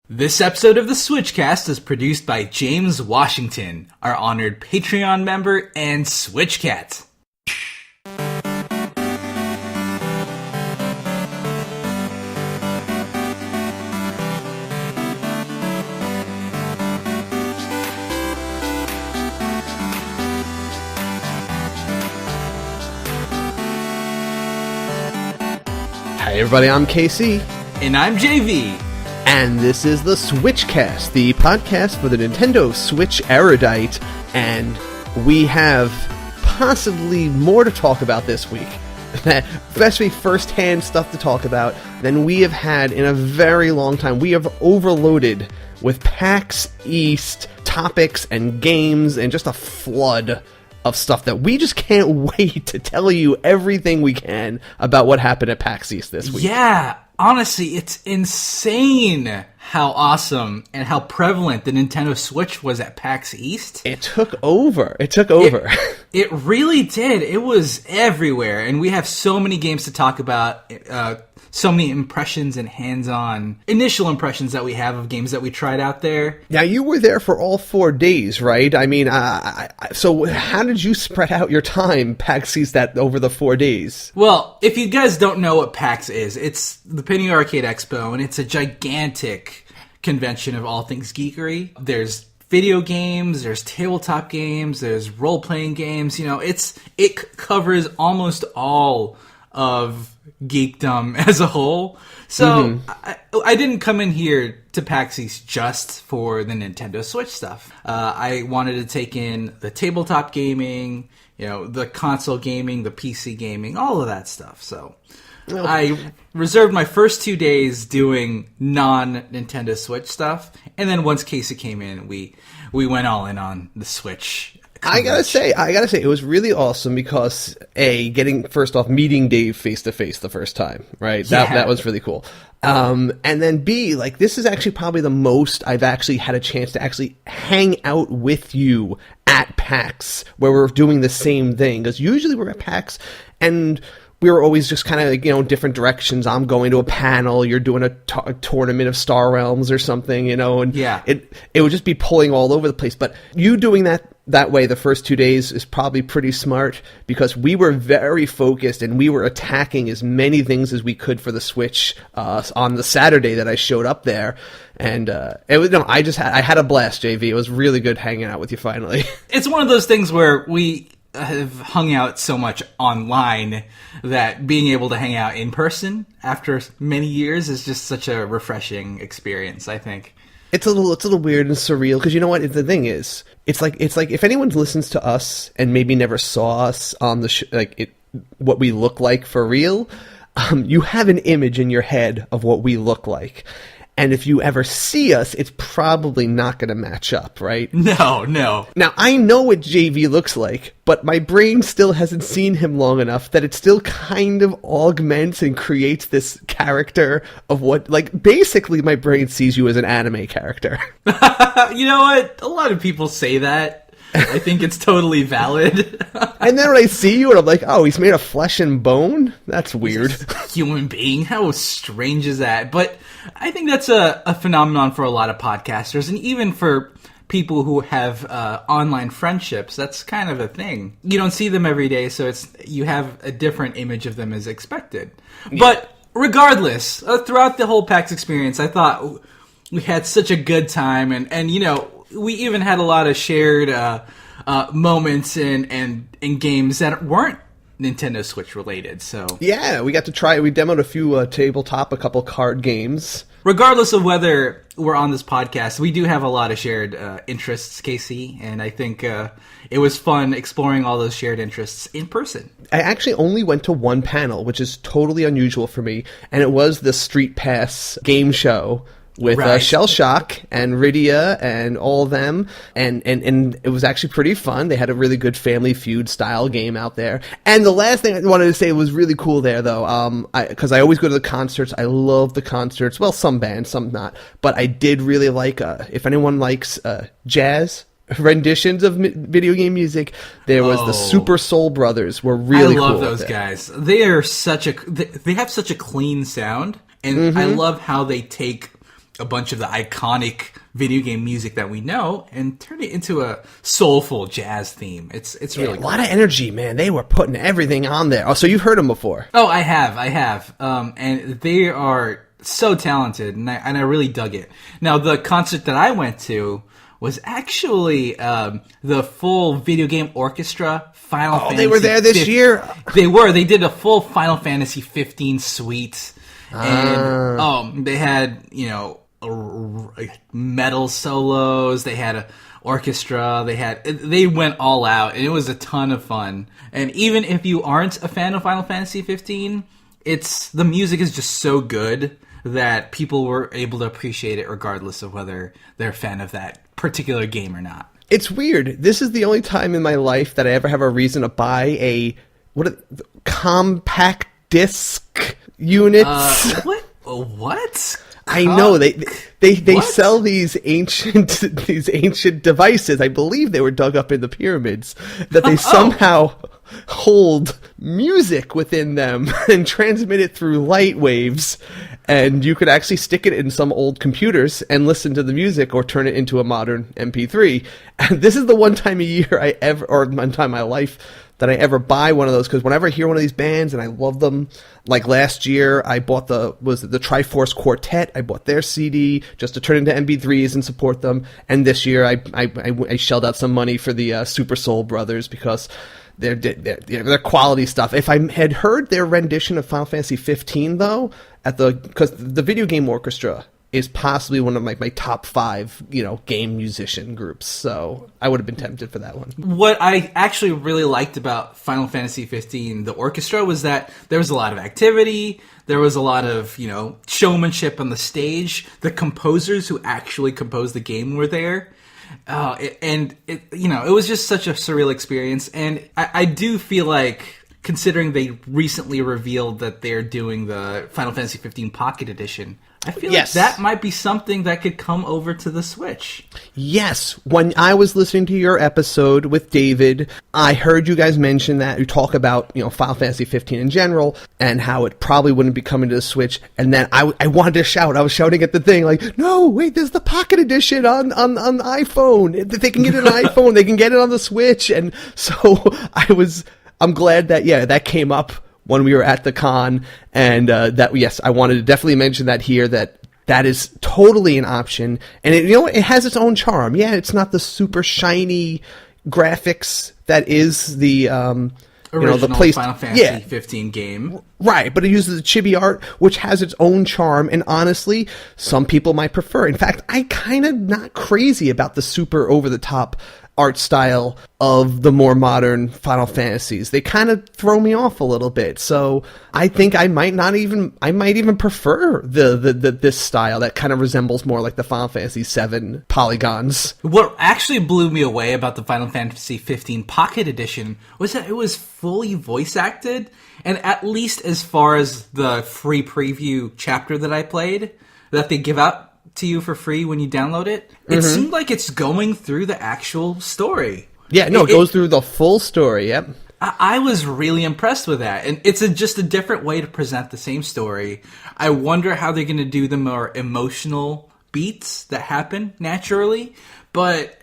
This episode of the SwitchCast is produced by James Washington, our honored Patreon member and SwitchCat. Hi everybody, I'm KC. And I'm JV. And this is the SwitchCast, the podcast for the Nintendo Switch erudite, and we have possibly more to talk about this week. Especially first-hand stuff to talk about than we have had in a very long time. We have overloaded with PAX East topics and games and just a flood of stuff that we just can't wait to tell you everything we can about what happened at PAX East this week. Yeah, honestly, it's insane how awesome and how prevalent the Nintendo Switch was at PAX East. It took over. It really did. It was everywhere, and we have so many games to talk about, so many impressions and hands-on initial impressions that we have of games that we tried out there. Now, you were there for all 4 days, right? I mean, so how did you spread out your time, PAX East, over the 4 days? Well, if you guys don't know what PAX is, it's the Penny Arcade Expo, and it's a gigantic convention of all things geekery. There's video games, there's tabletop games, there's role-playing games. You know, it covers almost all of geekdom as a whole. So I didn't come in here to PAX East just for the Nintendo Switch stuff. I wanted to take in the tabletop gaming, you know, the console gaming, the PC gaming, all of that stuff. So I reserved my first 2 days doing non-Nintendo Switch stuff, and then once Casey came in, we went all in on the Switch. I gotta say, it was really awesome because meeting Dave face to face the first time, right? That was really cool. And then B, like, this is actually probably the most I've actually had a chance to actually hang out with you at PAX, where we're doing the same thing. Because usually we're at PAX and we were always just kind of, you know, different directions. I'm going to a panel, you're doing a tournament of Star Realms or something, you know, and it would just be pulling all over the place. But you doing that way the first 2 days is probably pretty smart because we were very focused and we were attacking as many things as we could for the Switch on the Saturday that I showed up there. And I had a blast, JV. It was really good hanging out with you finally. It's one of those things where we have hung out so much online that being able to hang out in person after many years is just such a refreshing experience, I think. It's a little weird and surreal because you know what the thing is. It's like if anyone listens to us and maybe never saw us on the what we look like for real, you have an image in your head of what we look like. And if you ever see us, it's probably not going to match up, right? No. Now, I know what JV looks like, but my brain still hasn't seen him long enough that it still kind of augments and creates this character of what, like, basically my brain sees you as an anime character. You know what? A lot of people say that. I think it's totally valid. And then when I see you and I'm like, oh, he's made of flesh and bone? That's weird. Human being? How strange is that? But I think that's a phenomenon for a lot of podcasters, and even for people who have online friendships, that's kind of a thing. You don't see them every day, so you have a different image of them as expected. Yeah. But regardless, throughout the whole PAX experience, I thought we had such a good time, and you know, we even had a lot of shared moments and games that weren't Nintendo Switch related. So yeah, we got to try. We demoed a few a couple card games. Regardless of whether we're on this podcast, we do have a lot of shared interests, Casey, and I think it was fun exploring all those shared interests in person. I actually only went to one panel, which is totally unusual for me, and it was the Street Pass game show with Shell Shock and Rydia and all of them, and it was actually pretty fun. They had a really good Family Feud style game out there. And the last thing I wanted to say was really cool there, though, because I always go to the concerts. I love the concerts. Well, some bands, some not. But I did really like, if anyone likes jazz renditions of video game music, there was the Super Soul Brothers were really cool. I love those guys. They have such a clean sound, and I love how they take a bunch of the iconic video game music that we know and turned it into a soulful jazz theme. It's really a lot of energy, man. They were putting everything on there. Oh, so you've heard them before? Oh, I have. And they are so talented, and I really dug it. Now, the concert that I went to was actually the full video game orchestra. Final Fantasy. They were there this year? They were. They did a full Final Fantasy 15 suite. And they had, metal solos. They had an orchestra. They went all out, and it was a ton of fun. And even if you aren't a fan of Final Fantasy 15, the music is just so good that people were able to appreciate it regardless of whether they're a fan of that particular game or not. It's weird. This is the only time in my life that I ever have a reason to buy a compact disc units. What? I know they sell these ancient devices. I believe they were dug up in the pyramids that they somehow hold music within them and transmit it through light waves. And you could actually stick it in some old computers and listen to the music or turn it into a modern MP3. And this is the one time a year one time in my life that I ever buy one of those, because whenever I hear one of these bands and I love them, like last year I bought the Triforce Quartet. I bought their CD just to turn into MP3s and support them. And this year I shelled out some money for the Super Soul Brothers because they're quality stuff. If I had heard their rendition of Final Fantasy 15 though, because the video game orchestra is possibly one of my top 5, game musician groups. So I would have been tempted for that one. What I actually really liked about Final Fantasy 15, the orchestra, was that there was a lot of activity. There was a lot of, showmanship on the stage. The composers who actually composed the game were there. It was just such a surreal experience. And I do feel like, considering they recently revealed that they're doing the Final Fantasy 15 Pocket Edition, I feel like that might be something that could come over to the Switch. Yes. When I was listening to your episode with David, I heard you guys mention that. You talk about, Final Fantasy 15 in general and how it probably wouldn't be coming to the Switch. And then I wanted to shout. I was shouting at the thing like, no, wait, there's the Pocket Edition on iPhone. If they can get it on iPhone, they can get it on the Switch. And so I'm glad that, that came up when we were at the con, and I wanted to definitely mention that here, that is totally an option, and it has its own charm. Yeah, it's not the super shiny graphics that is the original Final Fantasy 15 game. Right, but it uses the chibi art, which has its own charm, and honestly, some people might prefer. In fact, I kind of not crazy about the super over-the-top art style of the more modern Final Fantasies. They kind of throw me off a little bit. So I think I might even prefer this style that kind of resembles more like the Final Fantasy VII polygons. What actually blew me away about the Final Fantasy 15 Pocket Edition was that it was fully voice acted, and at least as far as the free preview chapter that I played, that they give out to you for free when you download it, it seemed like it's going through the actual story. Yeah, no, it goes through the full story, yep. I was really impressed with that, and it's just a different way to present the same story. I wonder how they're going to do the more emotional beats that happen naturally, but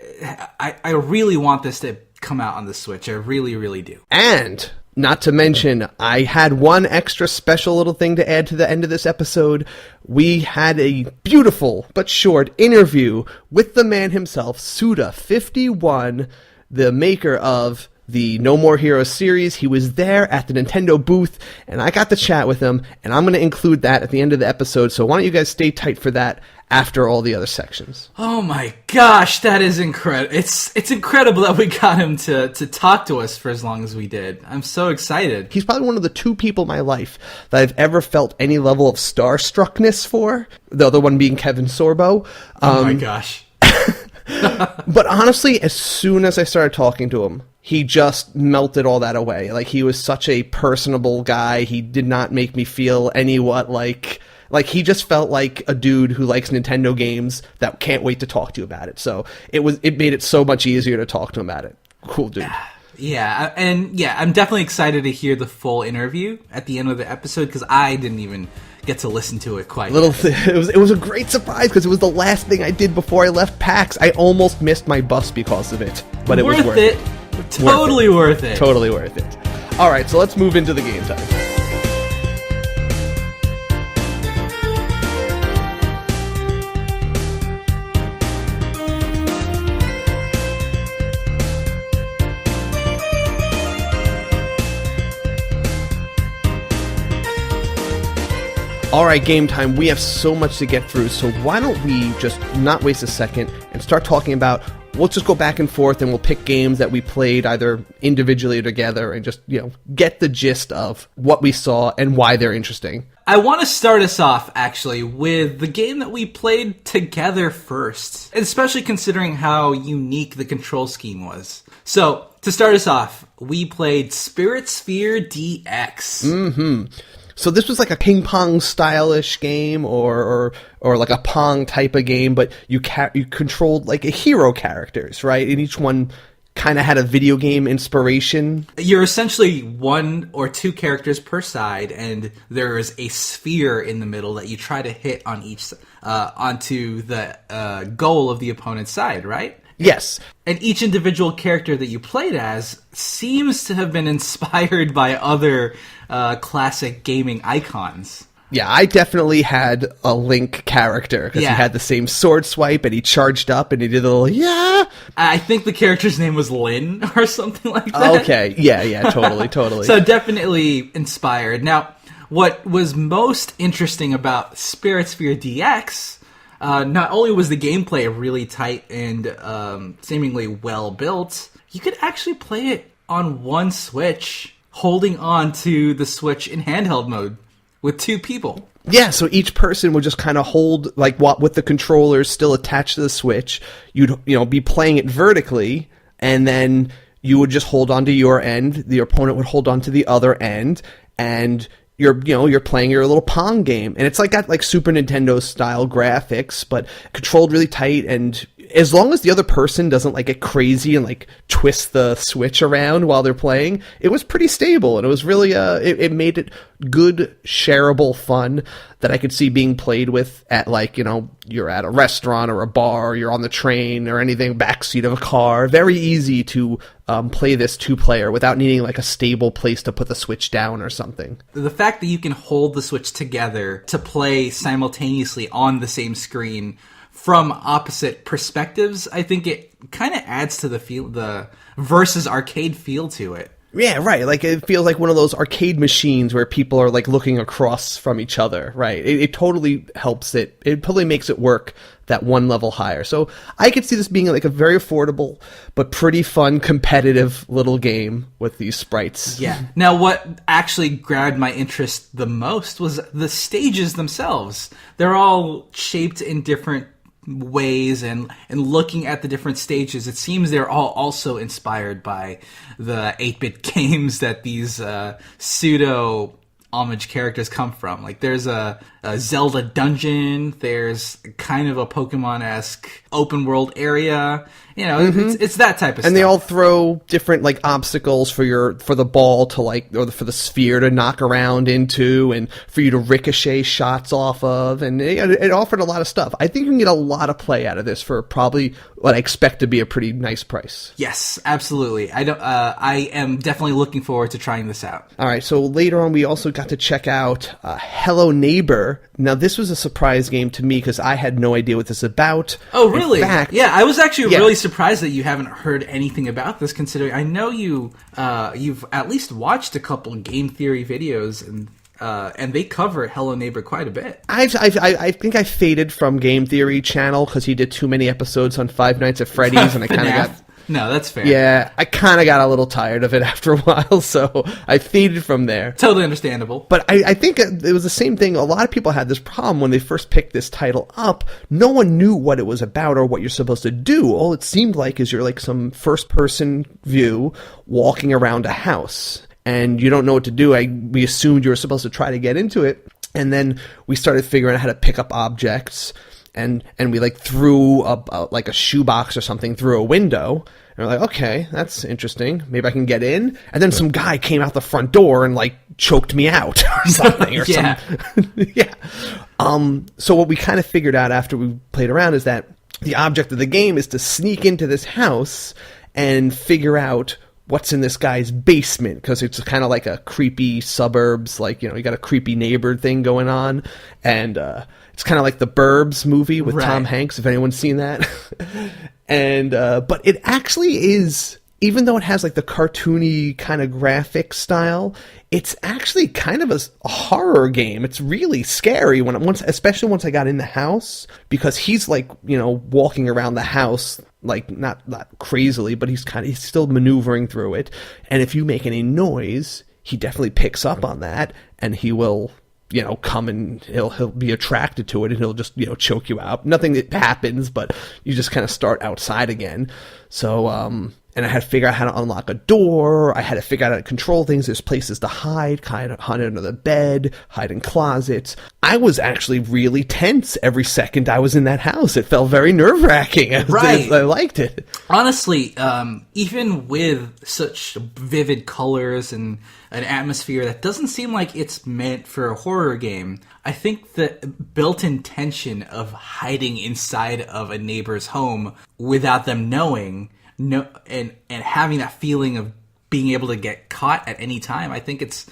I really want this to come out on the Switch. I really, really do. And not to mention, I had one extra special little thing to add to the end of this episode. We had a beautiful but short interview with the man himself, SUDA51, the maker of the No More Heroes series. He was there at the Nintendo booth, and I got to chat with him, and I'm going to include that at the end of the episode, so why don't you guys stay tight for that after all the other sections. Oh my gosh, that is incredible. It's incredible that we got him to talk to us for as long as we did. I'm so excited. He's probably one of the 2 people in my life that I've ever felt any level of starstruckness for, the other one being Kevin Sorbo. Oh my gosh. But honestly, as soon as I started talking to him, he just melted all that away. Like, he was such a personable guy. He did not make me feel like he just felt like a dude who likes Nintendo games that can't wait to talk to you about it. So it made it so much easier to talk to him about it. Cool dude. Yeah, and I'm definitely excited to hear the full interview at the end of the episode, because I didn't even get to listen to it quite yet. It was a great surprise because it was the last thing I did before I left PAX. I almost missed my bus because of it, but it was worth it. Totally worth it. Totally worth it. All right, so let's move into the game time. All right, game time. We have so much to get through, so why don't we just not waste a second and start talking about, we'll just go back and forth and we'll pick games that we played either individually or together and just, get the gist of what we saw and why they're interesting. I want to start us off, actually, with the game that we played together first, especially considering how unique the control scheme was. So, to start us off, we played Spirit Sphere DX. Mm-hmm. So this was like a ping pong stylish game, or like a Pong type of game, but you controlled like a hero characters, right? And each one kind of had a video game inspiration. You're essentially one or two characters per side, and there is a sphere in the middle that you try to hit on each onto the goal of the opponent's side, right? Yes. And each individual character that you played as seems to have been inspired by other classic gaming icons. Yeah, I definitely had a Link character because he had the same sword swipe and he charged up and he did a little, yeah. I think the character's name was Lin or something like that. Okay, yeah, totally. So definitely inspired. Now, what was most interesting about Spirit Sphere DX, not only was the gameplay really tight and seemingly well built, you could actually play it on one Switch, holding on to the Switch in handheld mode with two people. Yeah, so each person would just kind of hold, like, with the controllers still attached to the Switch. You'd, be playing it vertically, and then you would just hold on to your end. The opponent would hold on to the other end, and you're playing your little Pong game. And it's like got like Super Nintendo style graphics, but controlled really tight. And as long as the other person doesn't like get crazy and like twist the Switch around while they're playing, it was pretty stable. And it was really, it made it good, shareable fun that I could see being played with at like, you're at a restaurant or a bar, or you're on the train or anything, backseat of a car. Very easy to play this two-player without needing like a stable place to put the Switch down or something. The fact that you can hold the Switch together to play simultaneously on the same screen from opposite perspectives, I think it kind of adds to the versus arcade feel to it. Yeah, right. Like, it feels like one of those arcade machines where people are, like, looking across from each other, right? It totally helps it. It totally makes it work that one level higher. So I could see this being, like, a very affordable but pretty fun, competitive little game with these sprites. Yeah. Now, what actually grabbed my interest the most was the stages themselves. They're all shaped in different ways, and looking at the different stages, it seems they're all also inspired by the 8-bit games that these pseudo homage characters come from. Like, there's a Zelda dungeon, there's kind of a Pokemon-esque open world area. It's that type of stuff. And they all throw different like obstacles for the ball to like, or for the sphere to knock around into, and for you to ricochet shots off of, and it offered a lot of stuff. I think you can get a lot of play out of this for probably what I expect to be a pretty nice price. Yes, absolutely. I am definitely looking forward to trying this out. All right, so later on we also got to check out Hello Neighbor. Now this was a surprise game to me because I had no idea what this is about. Oh, really? In fact, yeah, I was actually really surprised that you haven't heard anything about this, considering I know you've at least watched a couple game theory videos, and they cover Hello Neighbor quite a bit. I think I faded from Game Theory channel because he did too many episodes on Five Nights at Freddy's, and I kind of got... No, that's fair. Yeah, I kind of got a little tired of it after a while, so I faded from there. Totally understandable. But I think it was the same thing. A lot of people had this problem when they first picked this title up. No one knew what it was about or what you're supposed to do. All it seemed like is you're like some first-person view walking around a house, and you don't know what to do. We assumed you were supposed to try to get into it, and then we started figuring out how to pick up objects. and we like threw like a shoebox or something through a window. And we're like, okay, that's interesting. Maybe I can get in. And then some guy came out the front door and like choked me out or something. Or yeah. Yeah. So what we kind of figured out after we played around is that the object of the game is to sneak into this house and figure out what's in this guy's basement, because it's kind of like a creepy suburbs, like, you know, you got a creepy neighbor thing going on. And it's kind of like the Burbs movie with Tom Hanks, if anyone's seen that. And but it actually is, even though it has like the cartoony kind of graphic style, it's actually kind of a horror game. It's really scary especially once I got in the house, because he's like, you know, walking around the house like not crazily, but he's still maneuvering through it. And if you make any noise, he definitely picks up on that, and he will, you know, come and he'll be attracted to it, and he'll just, you know, choke you out. Nothing that happens, but you just kind of start outside again. So, and I had to figure out how to unlock a door. I had to figure out how to control things. There's places to hide, kind of hide under the bed, hide in closets. I was actually really tense every second I was in that house. It felt very nerve-wracking. Right. I liked it. Honestly, even with such vivid colors and an atmosphere that doesn't seem like it's meant for a horror game, I think the built-in tension of hiding inside of a neighbor's home without them knowing, and having that feeling of being able to get caught at any time, I think it's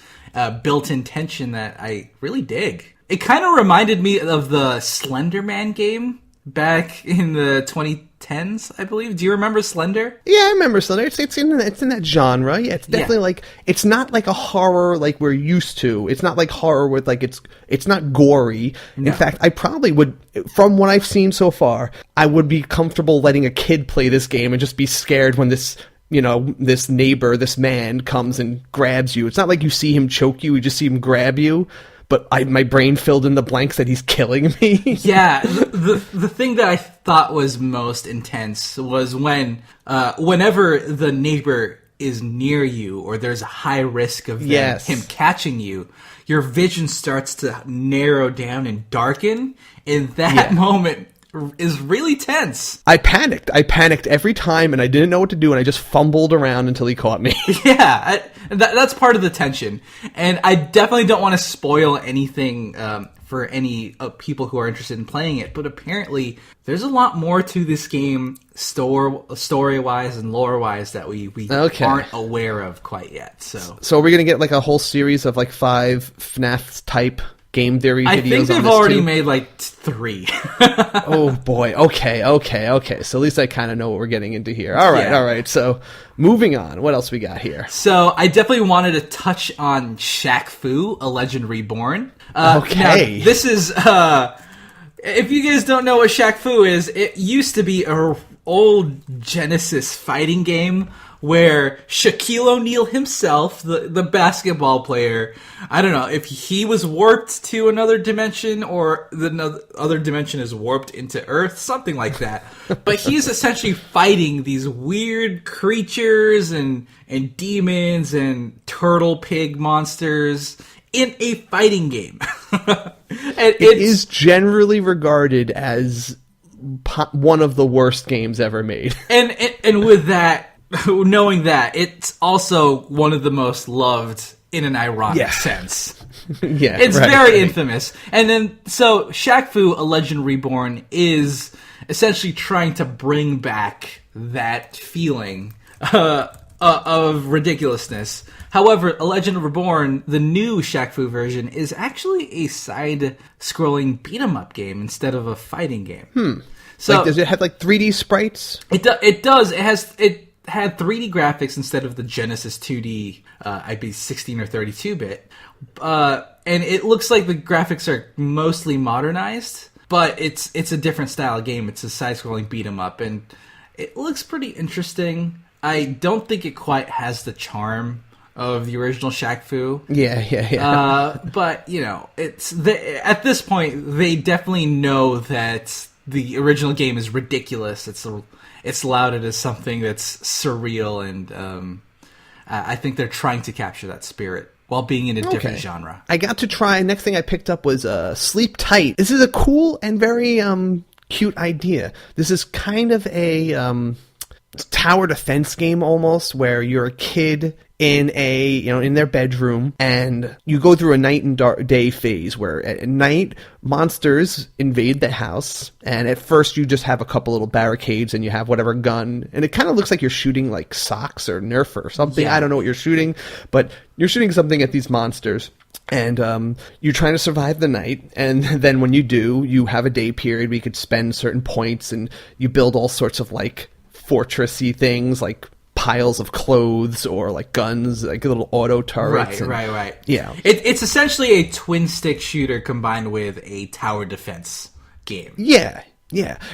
built-in tension that I really dig. It kind of reminded me of the Slender Man game back in the 2010s, I believe. Do you remember Slender? Yeah, I remember Slender. It's in that genre. Yeah, it's definitely like, it's not like a horror like we're used to. It's not like horror with like, it's not gory. No. In fact, I probably would, from what I've seen so far, I would be comfortable letting a kid play this game and just be scared when this, you know, this neighbor, this man comes and grabs you. It's not like you see him choke you just see him grab you. But my brain filled in the blanks that he's killing me. Yeah, the thing that I thought was most intense was whenever the neighbor is near you, or there's a high risk of him catching you, your vision starts to narrow down and darken, and that moment is really tense. I panicked every time, and I didn't know what to do, and I just fumbled around until he caught me. Yeah, that's part of the tension. And I definitely don't want to spoil anything for any people who are interested in playing it, but apparently there's a lot more to this game story-wise and lore-wise that we aren't aware of quite yet. So are we going to get like a whole series of like 5 FNAF-type game theory videos? I think they've already made like 3. Oh boy. Okay. So at least I kind of know what we're getting into here. All right. So moving on. What else we got here? So I definitely wanted to touch on Shaq Fu, A Legend Reborn. Okay. Now, this is, if you guys don't know what Shaq Fu is, it used to be an old Genesis fighting game where Shaquille O'Neal himself, the basketball player, I don't know if he was warped to another dimension or the other dimension is warped into Earth, something like that. But he's essentially fighting these weird creatures and demons and turtle pig monsters in a fighting game. It is generally regarded as one of the worst games ever made. And with that, knowing that, it's also one of the most loved in an ironic sense. Yeah, it's very infamous. And then, so Shaq Fu, A Legend Reborn is essentially trying to bring back that feeling of ridiculousness. However, A Legend Reborn, the new Shaq Fu version, is actually a side-scrolling beat-em-up game instead of a fighting game. So, like, does it have like 3D sprites? It does. It had 3D graphics instead of the Genesis 2D, I'd be 16 or 32-bit. And it looks like the graphics are mostly modernized, but it's a different style of game. It's a side-scrolling beat-em-up, and it looks pretty interesting. I don't think it quite has the charm of the original Shaq Fu. Yeah. But, you know, at this point, they definitely know that the original game is ridiculous. It's lauded as something that's surreal, and I think they're trying to capture that spirit while being in a different genre. I got to try, next thing I picked up was Sleep Tight. This is a cool and very cute idea. This is kind of a tower defense game almost, where you're a kid in their bedroom, and you go through a night and day phase where at night monsters invade the house, and at first you just have a couple little barricades and you have whatever gun, and it kind of looks like you're shooting like socks or Nerf or something. I don't know what you're shooting, but you're shooting something at these monsters. And you're trying to survive the night, and then when you do, you have a day period where you could spend certain points, and you build all sorts of like fortressy things like piles of clothes or like guns, like little auto turrets. Right. Yeah. It's essentially a twin stick shooter combined with a tower defense game. Yeah.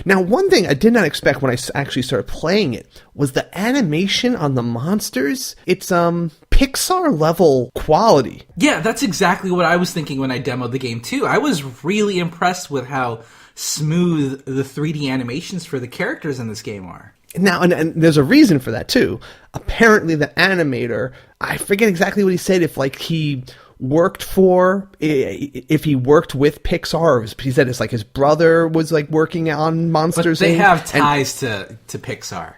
Now, one thing I did not expect when I actually started playing it was the animation on the monsters. It's Pixar level quality. Yeah, that's exactly what I was thinking when I demoed the game too. I was really impressed with how smooth the 3D animations for the characters in this game are. Now, and there's a reason for that, too. Apparently, the animator, I forget exactly what he said, if he worked with Pixar, or he said it's like his brother was like working on Monsters. But they have ties to Pixar.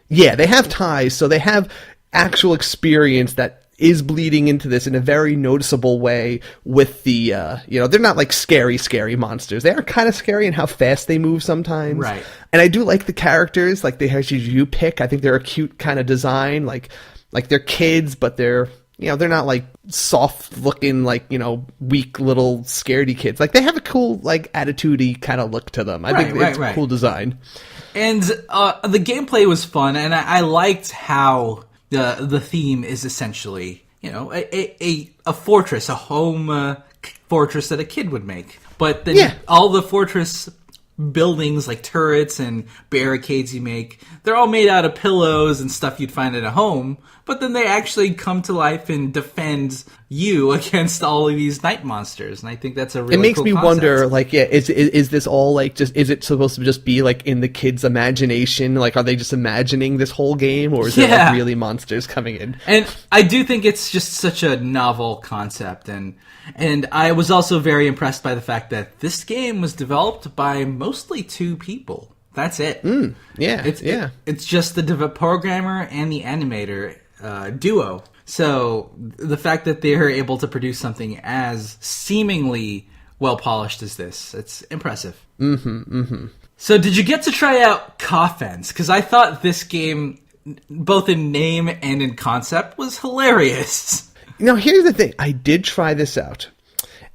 Yeah, they have ties, so they have actual experience that is bleeding into this in a very noticeable way with the, they're not like scary monsters. They are kind of scary in how fast they move sometimes. Right. And I do like the characters, like the characters you pick. I think they're a cute kind of design, like they're kids, but they're not like soft looking, like, weak little scaredy kids. Like they have a cool, like attitude-y kind of look to them. I think it's a cool design. And the gameplay was fun, and I liked how the theme is essentially, a fortress, a home fortress that a kid would make. But then all the fortress buildings, like turrets and barricades you make, they're all made out of pillows and stuff you'd find at a home. But then they actually come to life and defend you against all of these night monsters, and I think that's a really cool concept. It makes me wonder, like, is this all like is it supposed to just be like in the kids' imagination? Like, are they just imagining this whole game, or is there like really monsters coming in? And I do think it's just such a novel concept, and I was also very impressed by the fact that this game was developed by mostly 2 people. That's it. It's just the programmer and the animator duo. So the fact that they're able to produce something as seemingly well polished as this, it's impressive. So did you get to try out Coffence? Because I thought this game, both in name and in concept, was hilarious. Now, here's the thing. I did try this out,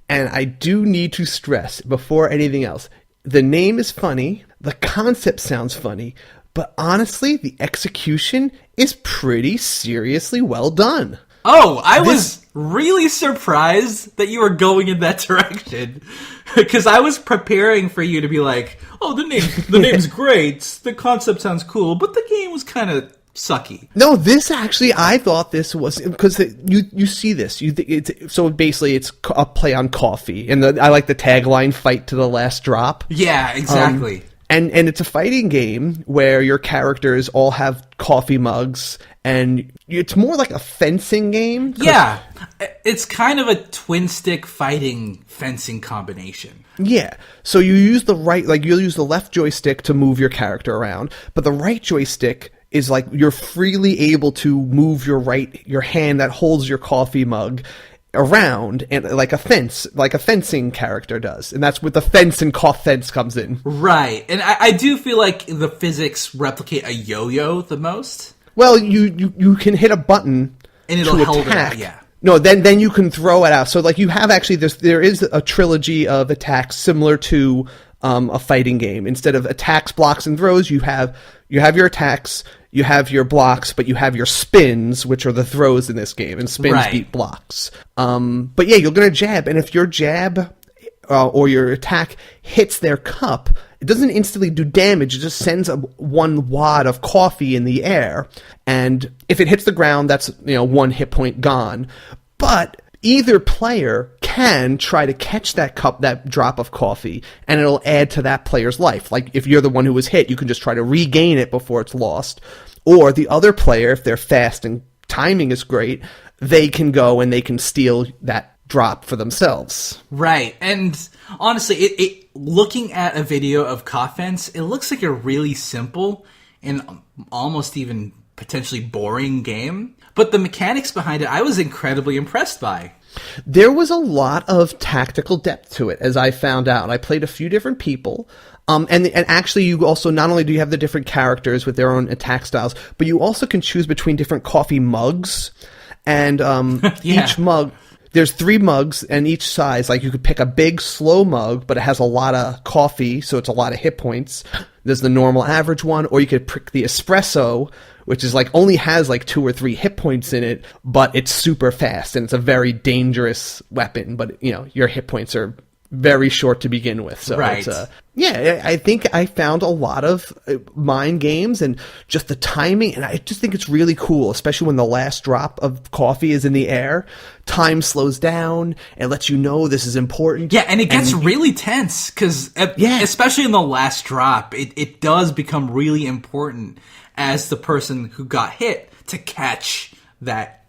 and I do need to stress before anything else, the name is funny, the concept sounds funny, but honestly, the execution is pretty seriously well done. Oh, I was really surprised that you were going in that direction. Because I was preparing for you to be like, oh, the name's great, the concept sounds cool, but the game was kind of sucky. No, this actually, I thought this was, because you see this, so basically it's a play on coffee, and I like the tagline, fight to the last drop. Yeah, exactly. And it's a fighting game where your characters all have coffee mugs, and it's more like a fencing game. Yeah, it's kind of a twin-stick fencing combination. Yeah, so you use you'll use the left joystick to move your character around, but the right joystick is like you're freely able to move your hand that holds your coffee mug around, and like a fencing character does, and that's what the fence and Coffence comes in. Right, and I do feel like the physics replicate a yo-yo the most. Well, you can hit a button and it'll hold it out, yeah. No, then you can throw it out. So like you have actually there is a trilogy of attacks similar to a fighting game. Instead of attacks, blocks, and throws, you have your attacks, you have your blocks, but you have your spins, which are the throws in this game, and spins beat blocks. But yeah, you're going to jab, and if your jab or your attack hits their cup, it doesn't instantly do damage, it just sends one wad of coffee in the air, and if it hits the ground, that's 1 hit point gone. But either player can try to catch that drop of coffee, and it'll add to that player's life. Like, if you're the one who was hit, you can just try to regain it before it's lost. Or the other player, if they're fast and timing is great, they can go and they can steal that drop for themselves. Right. And honestly, it looking at a video of Coffence, it looks like a really simple and almost even potentially boring game. But the mechanics behind it, I was incredibly impressed by. There was a lot of tactical depth to it, as I found out. I played a few different people. And actually, you also, not only do you have the different characters with their own attack styles, but you also can choose between different coffee mugs. And each mug, there's 3 mugs, and each size, like you could pick a big, slow mug, but it has a lot of coffee, so it's a lot of hit points. There's the normal average one, or you could pick the espresso, which is like only has like 2 or 3 hit points in it, but it's super fast, and it's a very dangerous weapon, but you know, your hit points are very short to begin with. So right. Yeah, I think I found a lot of mind games and just the timing, and I just think it's really cool, especially when the last drop of coffee is in the air. Time slows down and lets you know this is important. Yeah, and it gets really tense, because especially in the last drop, it does become really important as the person who got hit to catch that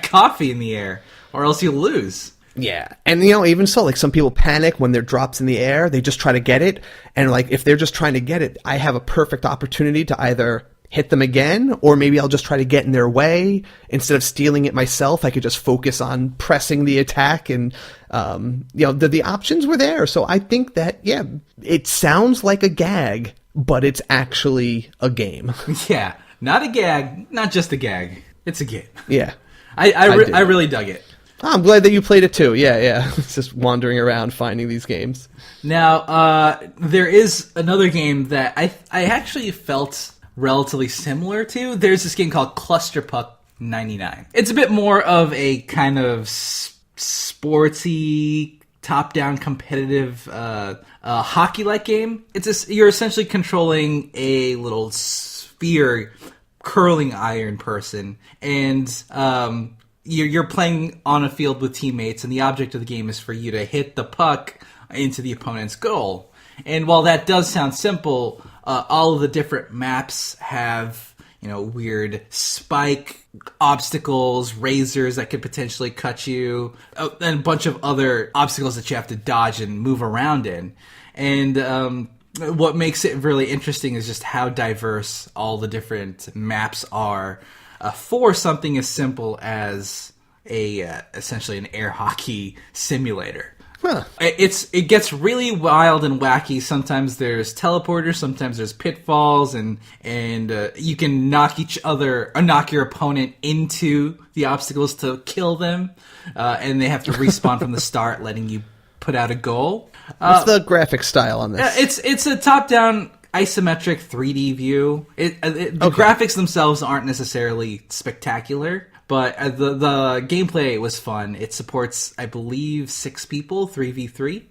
coffee in the air, or else you'll lose. Yeah, and you know, even so, like some people panic when there drops in the air. They just try to get it, and like if they're just trying to get it, I have a perfect opportunity to either hit them again, or maybe I'll just try to get in their way instead of stealing it myself. I could just focus on pressing the attack, and you know, the options were there. So I think that it sounds like a gag, but it's actually a game. Yeah, not a gag, not just a gag. It's a game. Yeah, I really dug it. I'm glad that you played it too. Yeah. It's just wandering around finding these games. Now, there is another game that I actually felt relatively similar to. There's this game called Clusterpuck 99. It's a bit more of a kind of sportsy, top-down competitive hockey-like game. You're essentially controlling a little sphere curling iron person, and you're playing on a field with teammates, and the object of the game is for you to hit the puck into the opponent's goal. And while that does sound simple, all of the different maps have, you know, weird spike obstacles, razors that could potentially cut you, and a bunch of other obstacles that you have to dodge and move around in. And what makes it really interesting is just how diverse all the different maps are. For something as simple as essentially an air hockey simulator. Huh. It gets really wild and wacky. Sometimes there's teleporters, sometimes there's pitfalls, and you can knock your opponent into the obstacles to kill them, and they have to respawn from the start, letting you put out a goal. What's the graphic style on this? It's a top-down isometric 3D view. The graphics themselves aren't necessarily spectacular, but the gameplay was fun. It supports, I believe, 6 people, 3v3.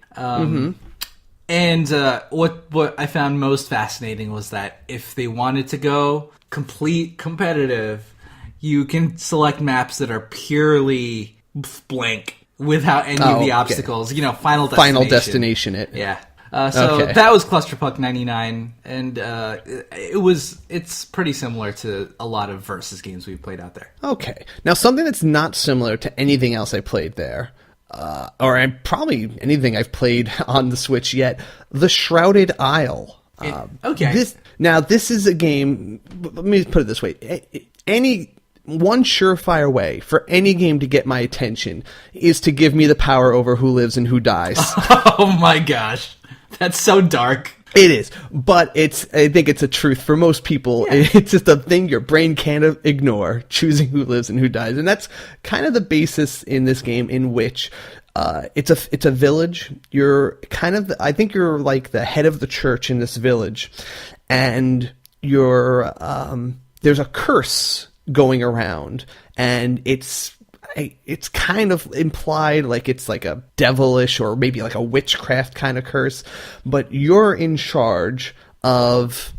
And what I found most fascinating was that if they wanted to go complete competitive, you can select maps that are purely blank without any of the obstacles. You know, Final Destination. Yeah. That was Clusterpuck 99, and it's pretty similar to a lot of Versus games we've played out there. Okay. Now, something that's not similar to anything else I played there, or probably anything I've played on the Switch yet, the Shrouded Isle. This is a game, let me put it this way, one surefire way for any game to get my attention is to give me the power over who lives and who dies. Oh my gosh. That's so dark. It is, but I think it's a truth for most people. Yeah. It's just a thing your brain can't ignore, choosing who lives and who dies. And that's kind of the basis in this game, in which it's a village. I think you're like the head of the church in this village, and there's a curse going around, and it's kind of implied like it's like a devilish or maybe like a witchcraft kind of curse, but you're in charge of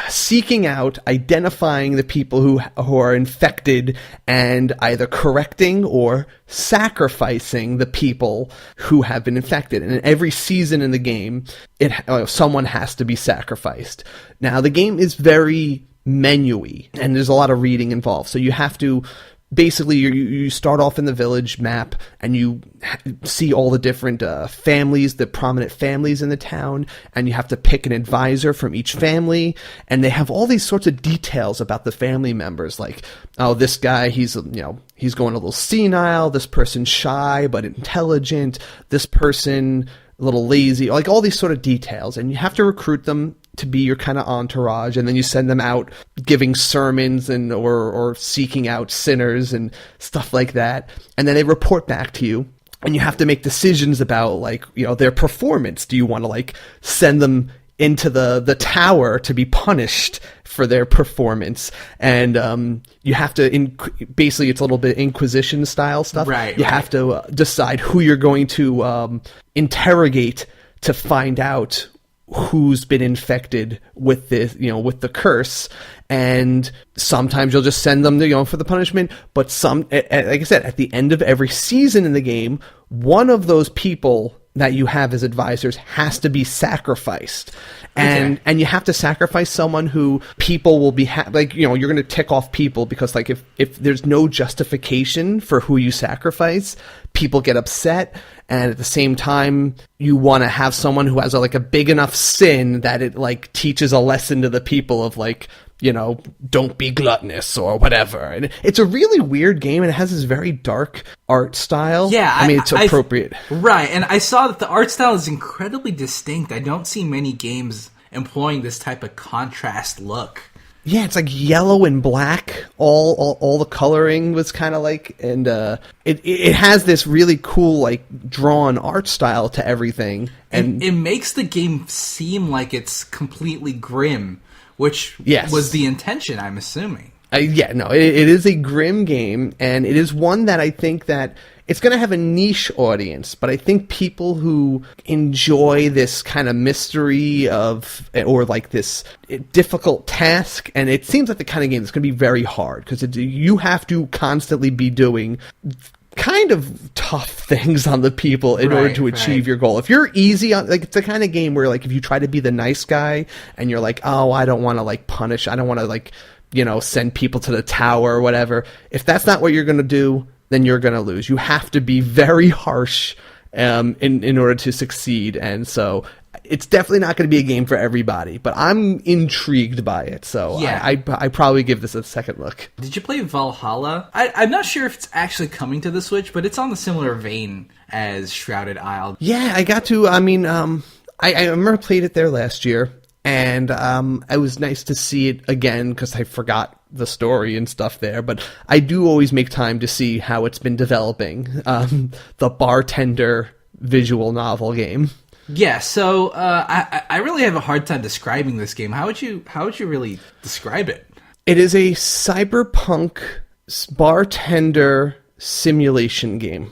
seeking out, identifying the people who are infected, and either correcting or sacrificing the people who have been infected. And in every season in the game, someone has to be sacrificed. Now, the game is very menu-y, and there's a lot of reading involved, so you have to basically you start off in the village map and you see all the different families, the prominent families in the town, and you have to pick an advisor from each family, and they have all these sorts of details about the family members, like, oh, this guy, he's going a little senile, this person's shy but intelligent, this person a little lazy, like all these sort of details, and you have to recruit them to be your kind of entourage, and then you send them out giving sermons and or seeking out sinners and stuff like that, and then they report back to you, and you have to make decisions about, like, their performance. Do you want to, like, send them into the tower to be punished for their performance? And you have to basically, it's a little bit Inquisition style stuff. You have to decide who you're going to interrogate to find out who's been infected with this, with the curse. And sometimes you'll just send them for the punishment, but like I said, at the end of every season in the game, one of those people that you have as advisors has to be sacrificed. And you have to sacrifice someone who people will be you're going to tick off people, because, like, if there's no justification for who you sacrifice, people get upset. And at the same time, you want to have someone who has a big enough sin that it, like, teaches a lesson to the people of, like, don't be gluttonous or whatever. And it's a really weird game, and it has this very dark art style. Yeah, I mean, it's appropriate. Right, and I saw that the art style is incredibly distinct. I don't see many games employing this type of contrast look. Yeah, it's like yellow and black. All the coloring was kind of like, and it has this really cool, like, drawn art style to everything, and it makes the game seem like it's completely grim, which was the intention, I'm assuming. It is a grim game, and it is one that I think that it's going to have a niche audience, but I think people who enjoy this kind of mystery or like this difficult task, and it seems like the kind of game that's going to be very hard, because you have to constantly be doing kind of tough things on the people in order to achieve your goal. If you're easy on, like, it's the kind of game where, like, if you try to be the nice guy and you're like, oh, I don't want to, like, punish, I don't want to, like, send people to the tower or whatever. If that's not what you're going to do, then you're going to lose. You have to be very harsh in order to succeed. And so it's definitely not going to be a game for everybody, but I'm intrigued by it. So I probably give this a second look. Did you play Valhalla? I'm not sure if it's actually coming to the Switch, but it's on the similar vein as Shrouded Isle. Yeah, I got to. I mean, I remember played it there last year, and it was nice to see it again, because I forgot the story and stuff there, but I do always make time to see how it's been developing. The Bartender visual novel game. Yeah, so I really have a hard time describing this game. How would you really describe it? It is a cyberpunk bartender simulation game.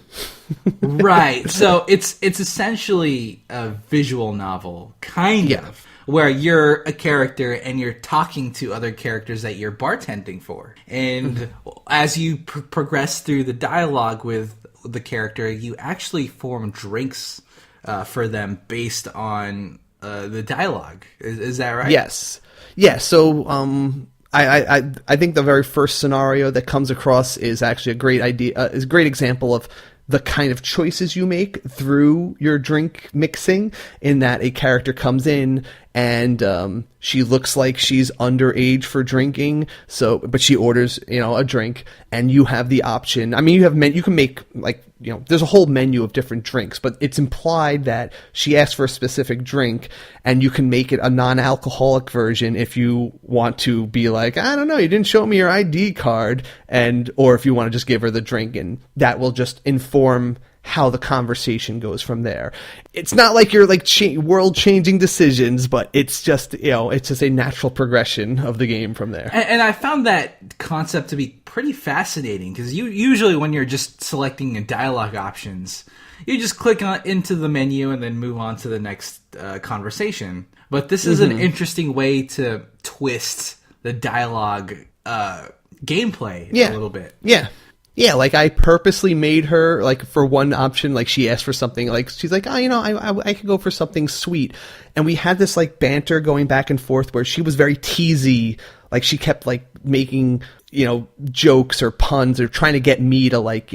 Right. So it's essentially a visual novel, kind of, where you're a character and you're talking to other characters that you're bartending for. And as you progress through the dialogue with the character, you actually form drinks for them based on the dialogue. Is that right? Yes. Yeah, so I think the very first scenario that comes across is actually a great idea, is a great example of the kind of choices you make through your drink mixing, in that a character comes in and she looks like she's underage for drinking, but she orders, a drink, and you have the option. I mean, you can make, like, there's a whole menu of different drinks, but it's implied that she asks for a specific drink, and you can make it a non-alcoholic version if you want to be like, I don't know, you didn't show me your ID card, or if you want to just give her the drink, and that will just inform how the conversation goes from there. It's not like you're like world-changing decisions, but it's just, it's just a natural progression of the game from there. And I found that concept to be pretty fascinating, because usually when you're just selecting dialogue options, you just click into the menu and then move on to the next conversation. But this is an interesting way to twist the dialogue gameplay a little bit. Yeah, like, I purposely made her, like, for one option, like, she asked for something, like, she's like, I could go for something sweet. And we had this, like, banter going back and forth where she was very teasy, like she kept like making, jokes or puns or trying to get me to like,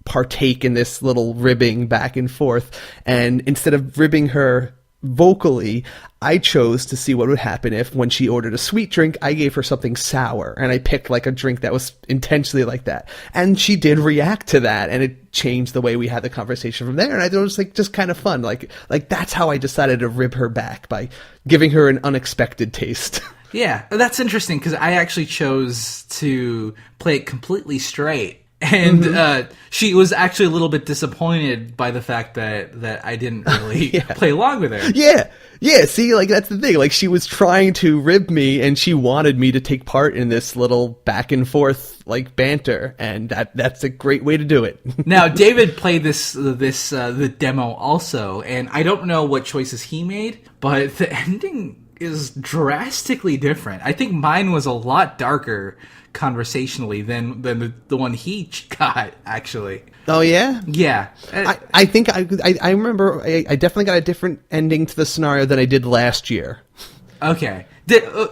partake in this little ribbing back and forth. And instead of ribbing her vocally, I chose to see what would happen if, when she ordered a sweet drink, I gave her something sour, and I picked like a drink that was intentionally like that. And she did react to that, and it changed the way we had the conversation from there. And I thought it was like just kind of fun. Like that's how I decided to rib her back, by giving her an unexpected taste. Yeah, that's interesting, because I actually chose to play it completely straight. And she was actually a little bit disappointed by the fact that I didn't really play along with her. Yeah, see, like, that's the thing. Like, she was trying to rib me, and she wanted me to take part in this little back and forth, like, banter, and that's a great way to do it. Now, David played the demo also, and I don't know what choices he made, but the ending is drastically different. I think mine was a lot darker conversationally than the one he got, actually. Oh yeah? Yeah. I think I remember I definitely got a different ending to the scenario than I did last year. Okay.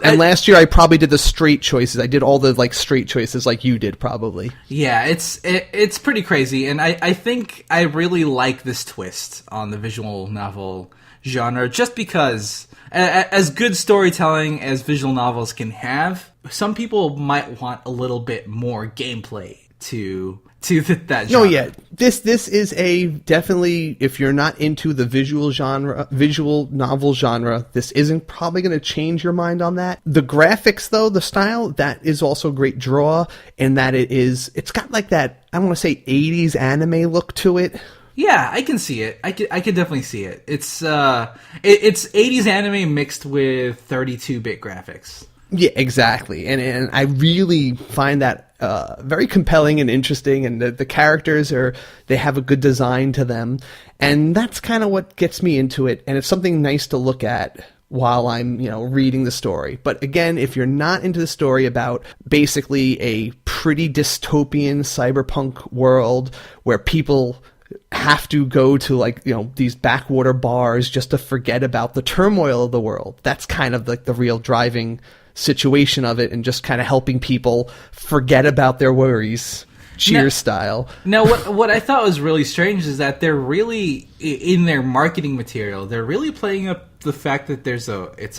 And last year I probably did the straight choices. I did all the like straight choices like you did, probably. Yeah, it's pretty crazy, and I think I really like this twist on the visual novel genre, just because as good storytelling as visual novels can have, some people might want a little bit more gameplay to that genre. No, yeah. This is a definitely, if you're not into the visual novel genre, this isn't probably going to change your mind on that. The graphics, though, the style, that is also a great draw, in that it's got like that, I want to say 80s anime look to it. Yeah, I can see it. I could definitely see it. It's 80s anime mixed with 32-bit graphics. Yeah, exactly. And I really find that very compelling and interesting, and the characters they have a good design to them. And that's kind of what gets me into it, and it's something nice to look at while I'm, reading the story. But again, if you're not into the story about basically a pretty dystopian cyberpunk world where people have to go to these backwater bars just to forget about the turmoil of the world, that's kind of like the real driving situation of it, and just kind of helping people forget about their worries, Cheers style. Now, what I thought was really strange is that they're really, in their marketing material, they're really playing up the fact that it's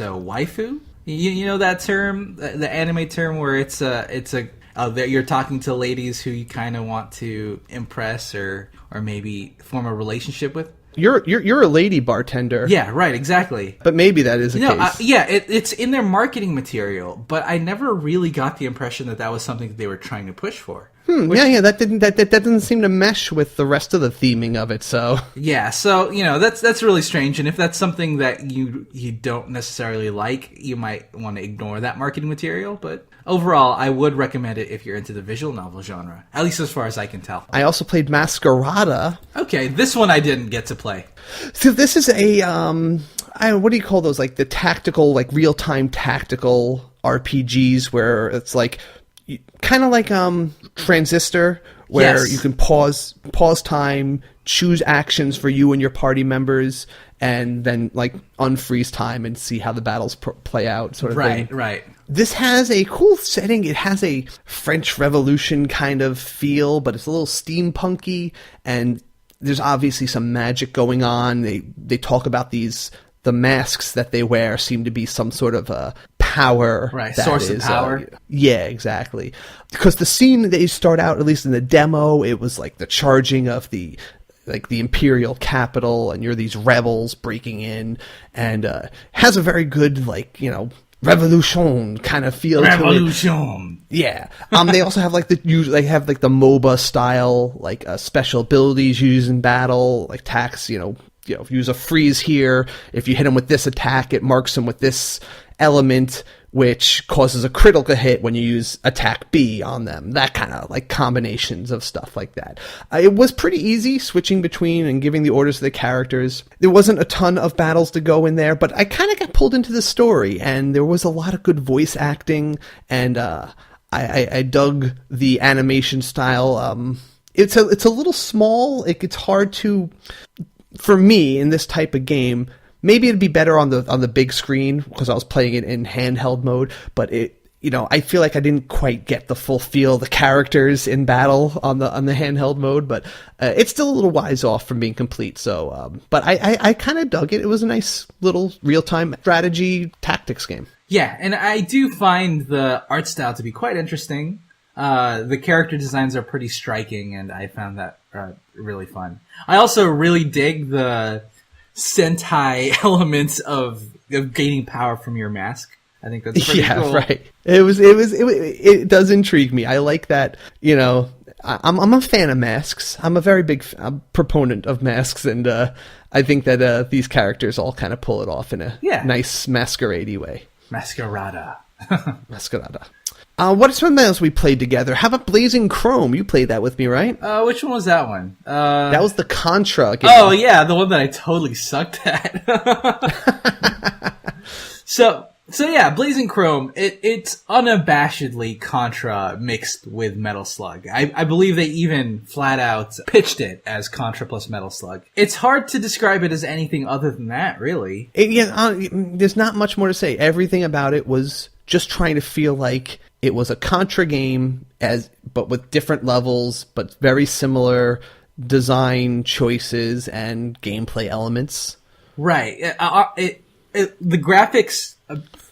a waifu. You know that term, the anime term, where that you're talking to ladies who you kind of want to impress or maybe form a relationship with. You're a lady bartender. Yeah, right, exactly. But maybe that is the case. It's in their marketing material, but I never really got the impression that was something that they were trying to push for. That didn't seem to mesh with the rest of the theming of it. So that's really strange. And if that's something that you don't necessarily like, you might want to ignore that marketing material. But overall, I would recommend it if you're into the visual novel genre, at least as far as I can tell. I also played Masquerada. Okay, this one I didn't get to play. So this is a what do you call those? Like the tactical, like real-time tactical RPGs where it's like kind of like Transistor, where you can pause time, choose actions for you and your party members, and then like unfreeze time and see how the battles play out, sort of thing. Right. This has a cool setting. It has a French Revolution kind of feel, but it's a little steampunky, and there's obviously some magic going on. They talk about the masks that they wear seem to be some sort of a power. Right, source of power. Yeah, exactly. Because the scene they start out, at least in the demo, it was like the charging of the imperial capital, and you're these rebels breaking in, and has a very good revolution kind of feel to it. Revolution. Yeah. They also have the MOBA style special abilities used in battle, like attacks, use a freeze here. If you hit them with this attack, it marks them with this element, which causes a critical hit when you use attack B on them. That kind of combinations of stuff like that. It was pretty easy switching between and giving the orders to the characters. There wasn't a ton of battles to go in there, but I kind of got pulled into the story, and there was a lot of good voice acting, and I dug the animation style. It's a little small. It's hard to, for me in this type of game. Maybe it'd be better on the big screen because I was playing it in handheld mode, but I feel like I didn't quite get the full feel of the characters in battle on the handheld mode, but it's still a little wise off from being complete. So, but I kind of dug it. It was a nice little real-time strategy tactics game. Yeah, and I do find the art style to be quite interesting. The character designs are pretty striking, and I found that really fun. I also really dig the Sentai elements of gaining power from your mask. I think that's pretty cool. Yeah, right. It does intrigue me. I like that, I'm a fan of masks. I'm a very big proponent of masks, and I think that these characters all kind of pull it off in a nice masquerade-y way. Masquerada. Masquerada. What are some else we played together? How about Blazing Chrome? You played that with me, right? Which one was that one? That was the Contra game. Oh, yeah, the one that I totally sucked at. So yeah, Blazing Chrome, it's unabashedly Contra mixed with Metal Slug. I believe they even flat out pitched it as Contra plus Metal Slug. It's hard to describe it as anything other than that, really. There's not much more to say. Everything about it was just trying to feel like it was a Contra game, but with different levels, but very similar design choices and gameplay elements. Right. The graphics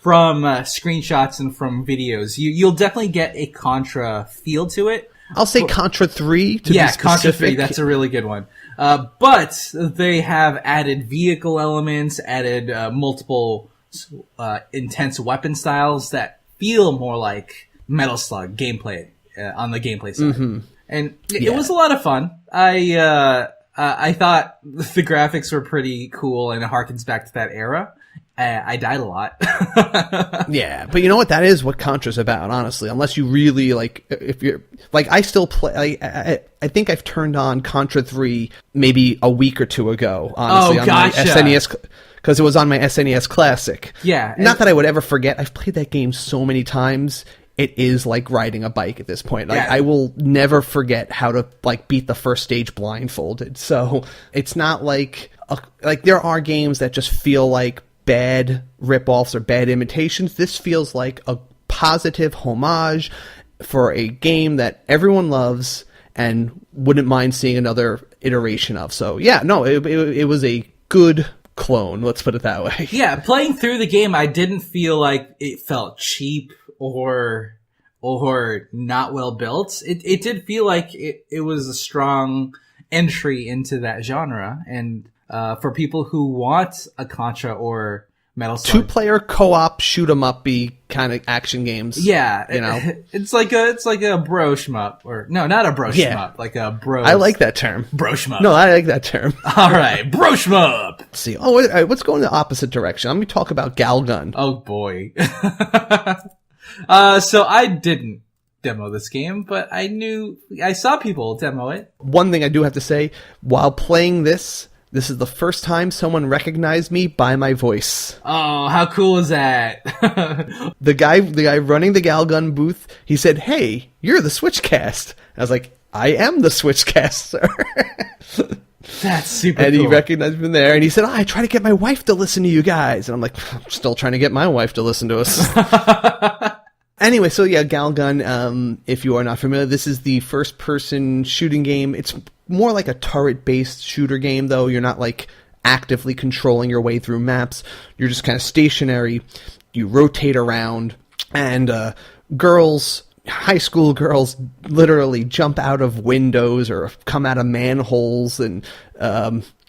from screenshots and from videos, you'll definitely get a Contra feel to it. I'll say Contra 3 to be specific. Contra 3, that's a really good one. But they have added vehicle elements, added multiple intense weapon styles that feel more like Metal Slug gameplay on the gameplay side. Mm-hmm. And it was a lot of fun. I thought the graphics were pretty cool, and it harkens back to that era. I died a lot. Yeah, but you know what? That is what Contra's about, honestly. Unless you really, if you're... I still play... I think I've turned on Contra 3 maybe a week or two ago, honestly. Oh, gotcha. On my SNES... Because it was on my SNES Classic. Yeah. Not that I would ever forget. I've played that game so many times. It is like riding a bike at this point. I will never forget how to beat the first stage blindfolded. So it's not like there are games that just feel like bad rip-offs or bad imitations. This feels like a positive homage for a game that everyone loves and wouldn't mind seeing another iteration of. So yeah, no, it was a good clone, let's put it that way. Yeah, playing through the game, I didn't feel like it felt cheap or not well built. It did feel like it was a strong entry into that genre, and for people who want a Contra or Metal Slug, 2-player co-op shoot 'em up-y kind of action games. Yeah, it's like a bro shmup, or no, not a bro shmup, like a bro. I like that term, bro shmup. No, I like that term. All right, bro shmup. Let's see. Oh, let's go in the opposite direction. Let me talk about Galgun. Oh boy. So I didn't demo this game, but I saw people demo it. One thing I do have to say, while playing this is the first time someone recognized me by my voice. Oh, how cool is that? The guy running the Galgun booth, he said, "Hey, you're the SwitchCast." I was like, "I am the SwitchCast, sir." That's super cool. And he cool. recognized me there, and he said, I try to get my wife to listen to you guys. And I'm like, I'm still trying to get my wife to listen to us. Anyway, so yeah, Galgun, if you are not familiar, this is the first-person shooting game. It's more like a turret-based shooter game, though. You're not, actively controlling your way through maps. You're just kind of stationary. You rotate around, and high school girls literally jump out of windows or come out of manholes and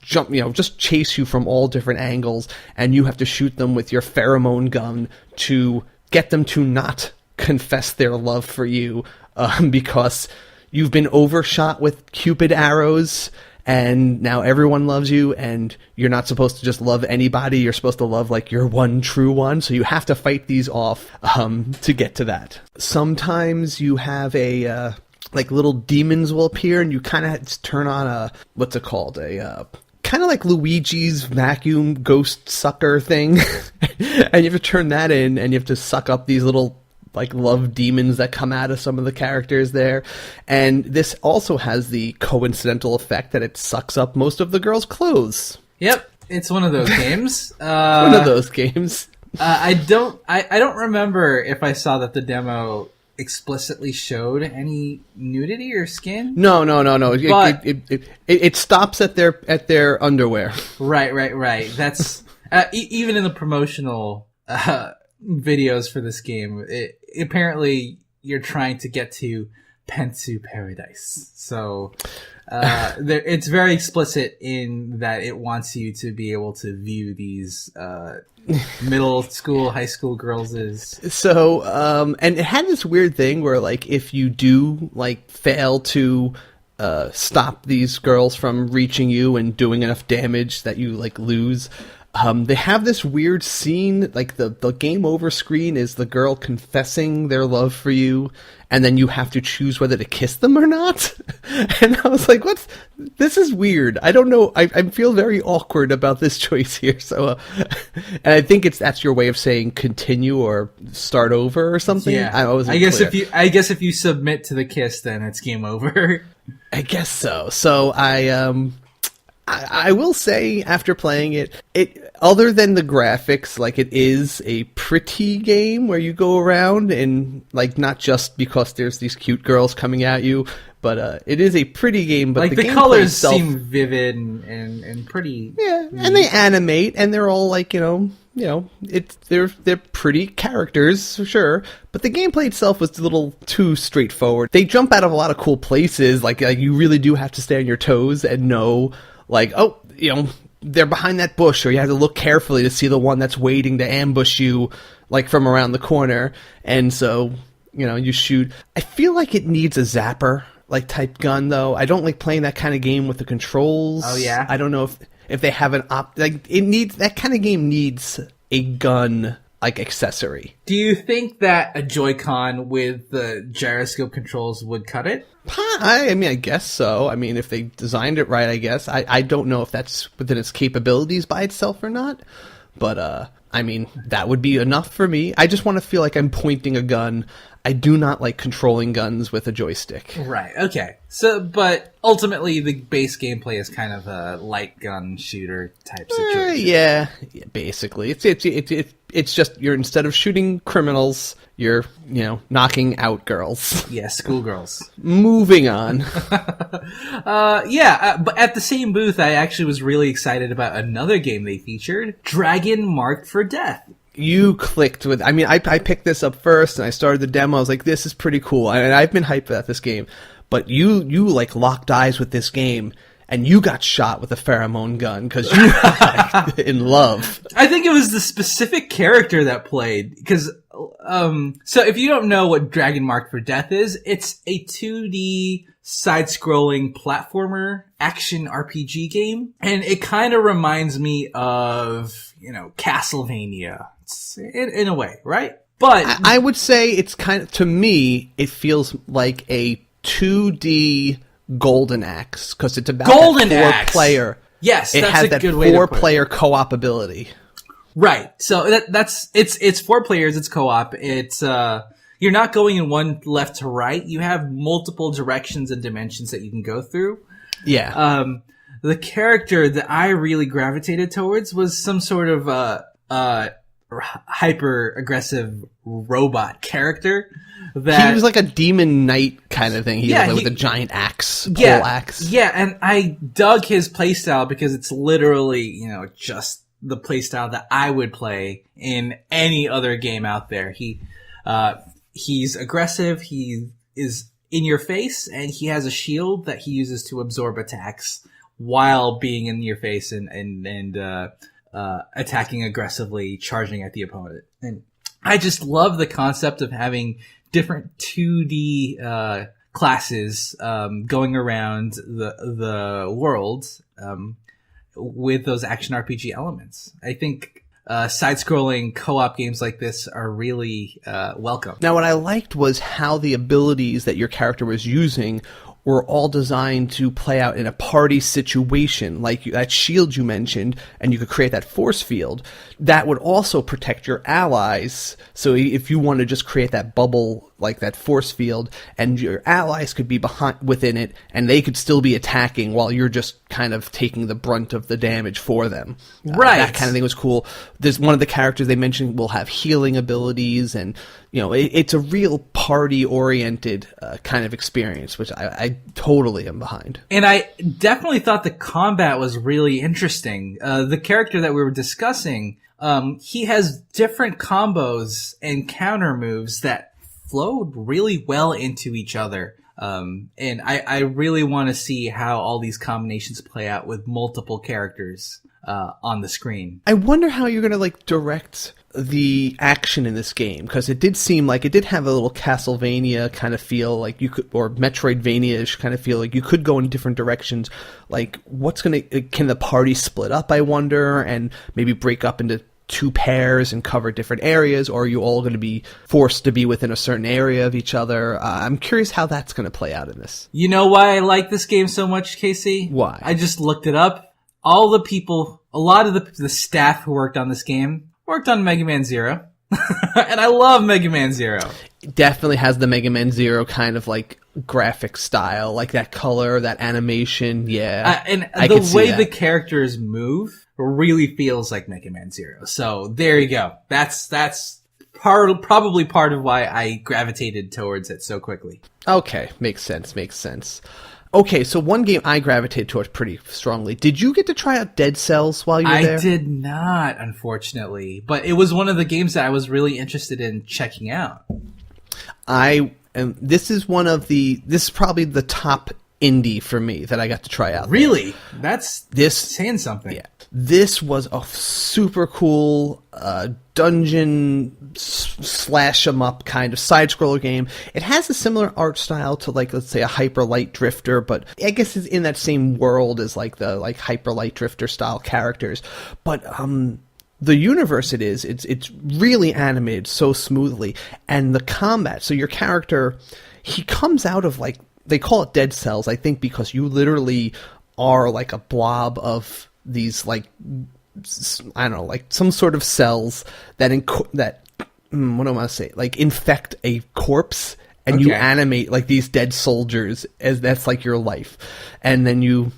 just chase you from all different angles, and you have to shoot them with your pheromone gun to get them to not confess their love for you because you've been overshot with Cupid arrows, and now everyone loves you, and you're not supposed to just love anybody. You're supposed to love your one true one, so you have to fight these off to get to that. Sometimes you have a little demons will appear, and you kind of turn on a what's it called, a kind of like Luigi's vacuum ghost sucker thing. And you have to turn that in, and you have to suck up these little love demons that come out of some of the characters there. And this also has the coincidental effect that it sucks up most of the girls' clothes. Yep, it's one of those games. One of those games. I don't remember if I saw that the demo explicitly showed any nudity or skin. No. But It stops at their underwear. Right. That's even in the promotional videos for this game. Apparently, you're trying to get to Pentsu Paradise. So it's very explicit in that it wants you to be able to view these middle school, high school girls'. So, and it had this weird thing where, like, if you do, like, fail to stop these girls from reaching you and doing enough damage that you, like, lose, they have this weird scene, like the game over screen is the girl confessing their love for you, and then you have to choose whether to kiss them or not. And I was like, this is weird. I don't know. I feel very awkward about this choice here. So, and I think that's your way of saying continue or start over or something. Yeah. I guess if you submit to the kiss, then it's game over. I guess so. So I will say, after playing it, other than the graphics, like, it is a pretty game where you go around and, like, not just because there's these cute girls coming at you, but it is a pretty game. But like, the colors seem vivid and pretty. Yeah, and they animate, and they're all, like, they're pretty characters for sure. But the gameplay itself was a little too straightforward. They jump out of a lot of cool places. Like you really do have to stay on your toes and know. Like, oh, they're behind that bush, or you have to look carefully to see the one that's waiting to ambush you, like, from around the corner. And so, you shoot. I feel like it needs a zapper, like, type gun, though. I don't like playing that kind of game with the controls. Oh, yeah? I don't know if they have that kind of game needs a gun, like, accessory. Do you think that a Joy-Con with the gyroscope controls would cut it? I mean, I guess so. I mean, if they designed it right, I guess. I don't know if that's within its capabilities by itself or not. But, I mean, that would be enough for me. I just want to feel like I'm pointing a gun. I do not like controlling guns with a joystick. Right, okay. So, but ultimately, the base gameplay is kind of a light gun shooter type situation. Yeah, basically. It's just, you're, instead of shooting criminals, you're, knocking out girls. Yeah, schoolgirls. Moving on. But at the same booth, I actually was really excited about another game they featured, Dragon Marked for Death. You clicked with... I mean, I picked this up first, and I started the demo. I was like, this is pretty cool. And I've been hyped about this game. But you like, locked eyes with this game, and you got shot with a pheromone gun, because you were in love. I think it was the specific character that played, because... so if you don't know what Dragon Marked for Death is, it's a 2D side-scrolling platformer action RPG game. And it kind of reminds me of, Castlevania. In a way, right? But I would say it's kind of, to me, it feels like a 2D Golden Axe, because it's about Golden that 4-player. Yes, it that's has a that good way to put it. 4-player co-op ability. Right. So it's 4 players. It's co-op. It's you're not going in one left to right. You have multiple directions and dimensions that you can go through. Yeah. The character that I really gravitated towards was some sort of hyper aggressive robot character. That he was like a demon knight kind of thing. He was like with a giant axe, pole axe. Yeah, and I dug his playstyle because it's literally, just the playstyle that I would play in any other game out there. He's aggressive, he is in your face, and he has a shield that he uses to absorb attacks while being in your face and attacking aggressively, charging at the opponent. And I just love the concept of having different 2D classes going around the world with those action RPG elements. I think side-scrolling co-op games like this are really welcome. Now, what I liked was how the abilities that your character was using were all designed to play out in a party situation, like that shield you mentioned, and you could create that force field that would also protect your allies. So if you want to just create that bubble, like that force field, and your allies could be within it, and they could still be attacking while you're just kind of taking the brunt of the damage for them. Right. That kind of thing was cool. There's one of the characters they mentioned will have healing abilities, and it's a real party-oriented kind of experience, which I totally am behind. And I definitely thought the combat was really interesting. The character that we were discussing, he has different combos and counter moves that flowed really well into each other. And I really want to see how all these combinations play out with multiple characters on the screen. I wonder how you're going to direct the action in this game, because it did seem like it did have a little Castlevania kind of feel, like you could, or Metroidvania-ish kind of feel, like you could go in different directions. Like, can the party split up, I wonder, and maybe break up into two pairs and cover different areas, or are you all going to be forced to be within a certain area of each other? I'm curious how that's going to play out in this. You know why I like this game so much, Casey? Why? I just looked it up. All the people, a lot of the staff who worked on this game worked on Mega Man Zero. And I love Mega Man Zero. It definitely has the Mega Man Zero kind of graphic style, like that color, that animation. Yeah. And the way the characters move really feels like Mega Man Zero. So there you go. That's probably part of why I gravitated towards it so quickly. Okay. Makes sense. Okay, so one game I gravitated towards pretty strongly. Did you get to try out Dead Cells while you were there? I did not, unfortunately. But it was one of the games that I was really interested in checking out. This is probably the top indie for me that I got to try out. Really? That's saying something. Yeah. This was a super cool dungeon slash 'em up kind of side scroller game. It has a similar art style to let's say a Hyper Light Drifter, but I guess it's in that same world as the Hyper Light Drifter style characters. But the universe it's really animated so smoothly, and the combat. So your character, he comes out of they call it dead cells, I think, because you literally are like a blob of these I don't know, some sort of cells that what do I want to say? Infect a corpse, and you animate these dead soldiers as that's your life, and then you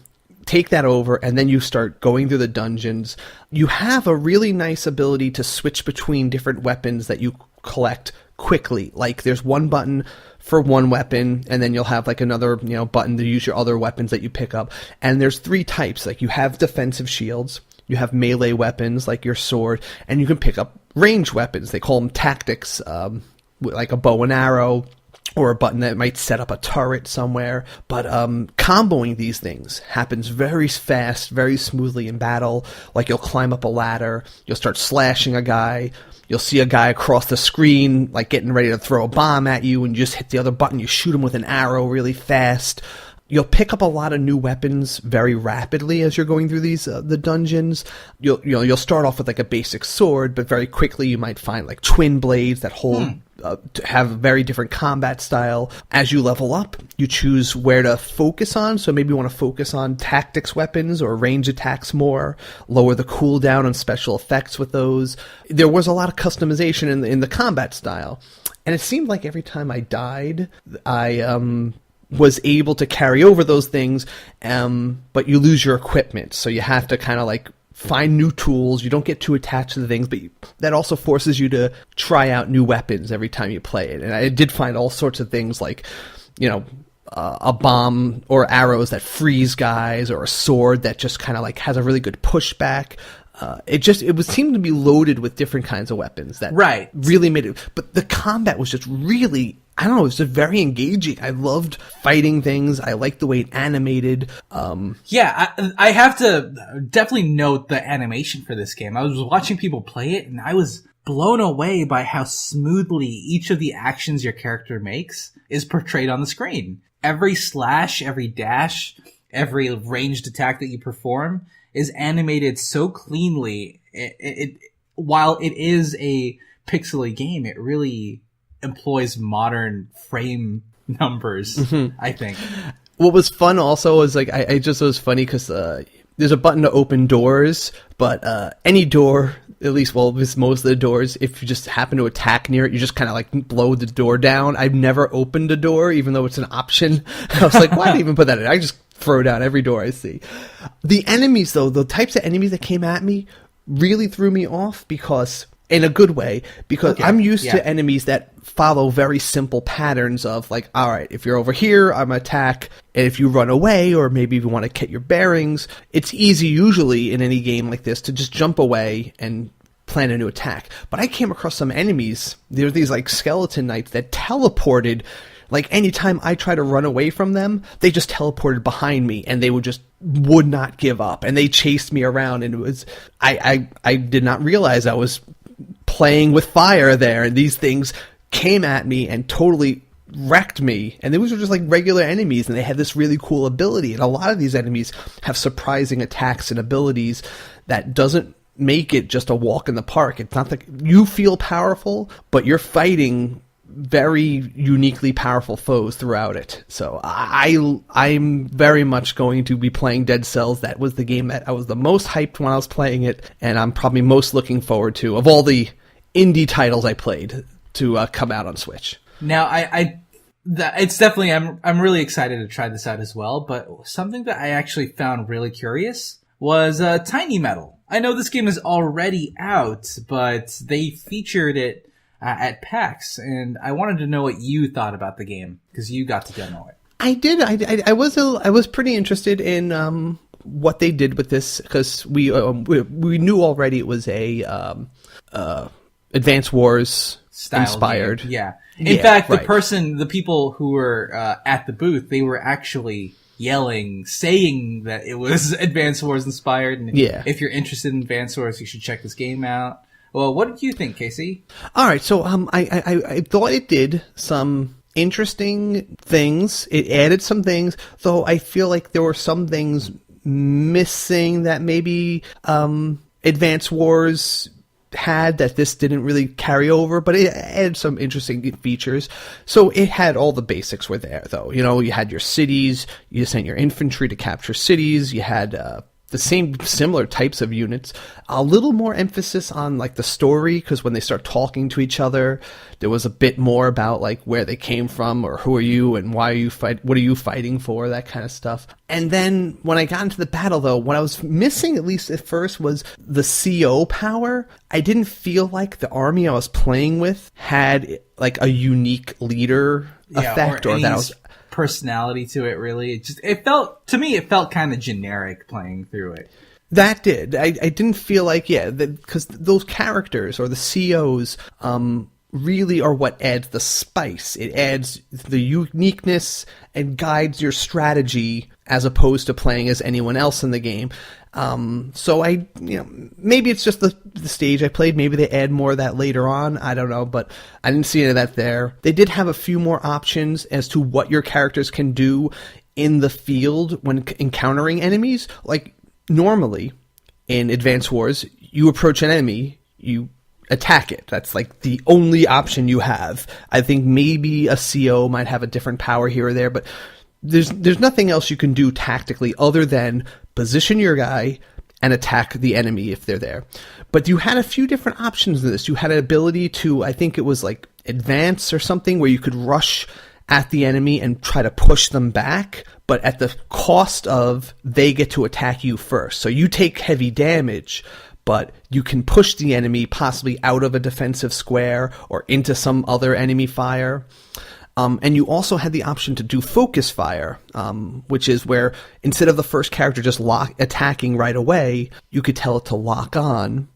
take that over, and then you start going through the dungeons. You have a really nice ability to switch between different weapons that you collect quickly. There's one button for one weapon, and then you'll have another button to use your other weapons that you pick up. And there's three types. You have defensive shields, you have melee weapons like your sword, and you can pick up ranged weapons. They call them tactics, like a bow and arrow, or a button that might set up a turret somewhere. But comboing these things happens very fast, very smoothly in battle. You'll climb up a ladder, you'll start slashing a guy, you'll see a guy across the screen getting ready to throw a bomb at you, and you just hit the other button, you shoot him with an arrow really fast. You'll pick up a lot of new weapons very rapidly as you're going through these the dungeons. You'll start off with a basic sword, but very quickly you might find twin blades that have a very different combat style. As you level up, you choose where to focus on. So maybe you want to focus on tactics weapons or range attacks more, lower the cooldown on special effects with those. There was a lot of customization in the combat style, and it seemed like every time I died, I was able to carry over those things, but you lose your equipment, so you have to kind of find new tools. You don't get too attached to the things, but that also forces you to try out new weapons every time you play it. And I did find all sorts of things a bomb or arrows that freeze guys, or a sword that just kind of has a really good pushback. It would seem to be loaded with different kinds of weapons that really made it. But the combat was just really, I don't know, it was just very engaging. I loved fighting things. I liked the way it animated. I have to definitely note the animation for this game. I was watching people play it, and I was blown away by how smoothly each of the actions your character makes is portrayed on the screen. Every slash, every dash, every ranged attack that you perform is animated so cleanly. While it is a pixely game, it really employs modern frame numbers, I think. What was fun also was like I just, it was funny because there's a button to open doors, but any door, at least, well, most of the doors, if you just happen to attack near it, you just kind of like blow the door down. I've never opened a door, even though it's an option. I was like, why do you even put that in? I just throw down every door I see. The enemies, though, the types of enemies that came at me really threw me off because, in a good way, because I'm used to enemies that follow very simple patterns of like, all right, if you're over here, I'm gonna attack, and if you run away, or maybe if you want to get your bearings, it's easy usually in any game like this to just jump away and plan a new attack. But I came across some enemies, there were these like skeleton knights that teleported. Like, anytime I try to run away from them, they just teleported behind me, and they would not give up, and they chased me around, and it was, I did not realize I was playing with fire there, and these things came at me and totally wrecked me, and those were just like regular enemies, and they had this really cool ability, and a lot of these enemies have surprising attacks and abilities that doesn't make it just a walk in the park. It's not like you feel powerful, but you're fighting very uniquely powerful foes throughout it. So I'm very much going to be playing Dead Cells. That was the game that I was the most hyped when I was playing it, and I'm probably most looking forward to, of all the indie titles I played, to come out on Switch. Now, it's definitely, I'm really excited to try this out as well, but something that I actually found really curious was Tiny Metal. I know this game is already out, but they featured it at PAX, and I wanted to know what you thought about the game, because you got to demo it. I did. I was pretty interested in what they did with this, because we knew already it was a Advance Wars style inspired. Game. Yeah. In fact, the people who were at the booth, they were actually yelling, saying that it was Advance Wars inspired, and if you're interested in Advance Wars, you should check this game out. Well, what did you think, Casey? All right, so I thought it did some interesting things. It added some things, though I feel like there were some things missing that maybe Advance Wars had that this didn't really carry over, but it added some interesting features. So it had all the basics were there, though. You know, you had your cities, you sent your infantry to capture cities, you had the same similar types of units, a little more emphasis on like the story, because when they start talking to each other, there was a bit more about like where they came from, or who are you and why are you what are you fighting for, that kind of stuff. And then when I got into the battle, though, what I was missing, at least at first, was the CO power. I didn't feel like the army I was playing with had like a unique leader effect, or that I was personality to it, really. It felt kind of generic playing through it. That did. I didn't feel like, because those characters or the COs really are what adds the spice. It adds the uniqueness and guides your strategy as opposed to playing as anyone else in the game. So maybe it's just the stage I played. Maybe they add more of that later on. I don't know, but I didn't see any of that there. They did have a few more options as to what your characters can do in the field when encountering enemies. Like, normally in Advance Wars, you approach an enemy, you attack it. That's like the only option you have. I think maybe a CO might have a different power here or there, but there's nothing else you can do tactically other than position your guy and attack the enemy if they're there. But you had a few different options in this. You had an ability to, I think it was like advance or something, where you could rush at the enemy and try to push them back, but at the cost of they get to attack you first. So you take heavy damage, but you can push the enemy possibly out of a defensive square or into some other enemy fire. And you also had the option to do focus fire, which is where instead of the first character just attacking right away, you could tell it to lock on,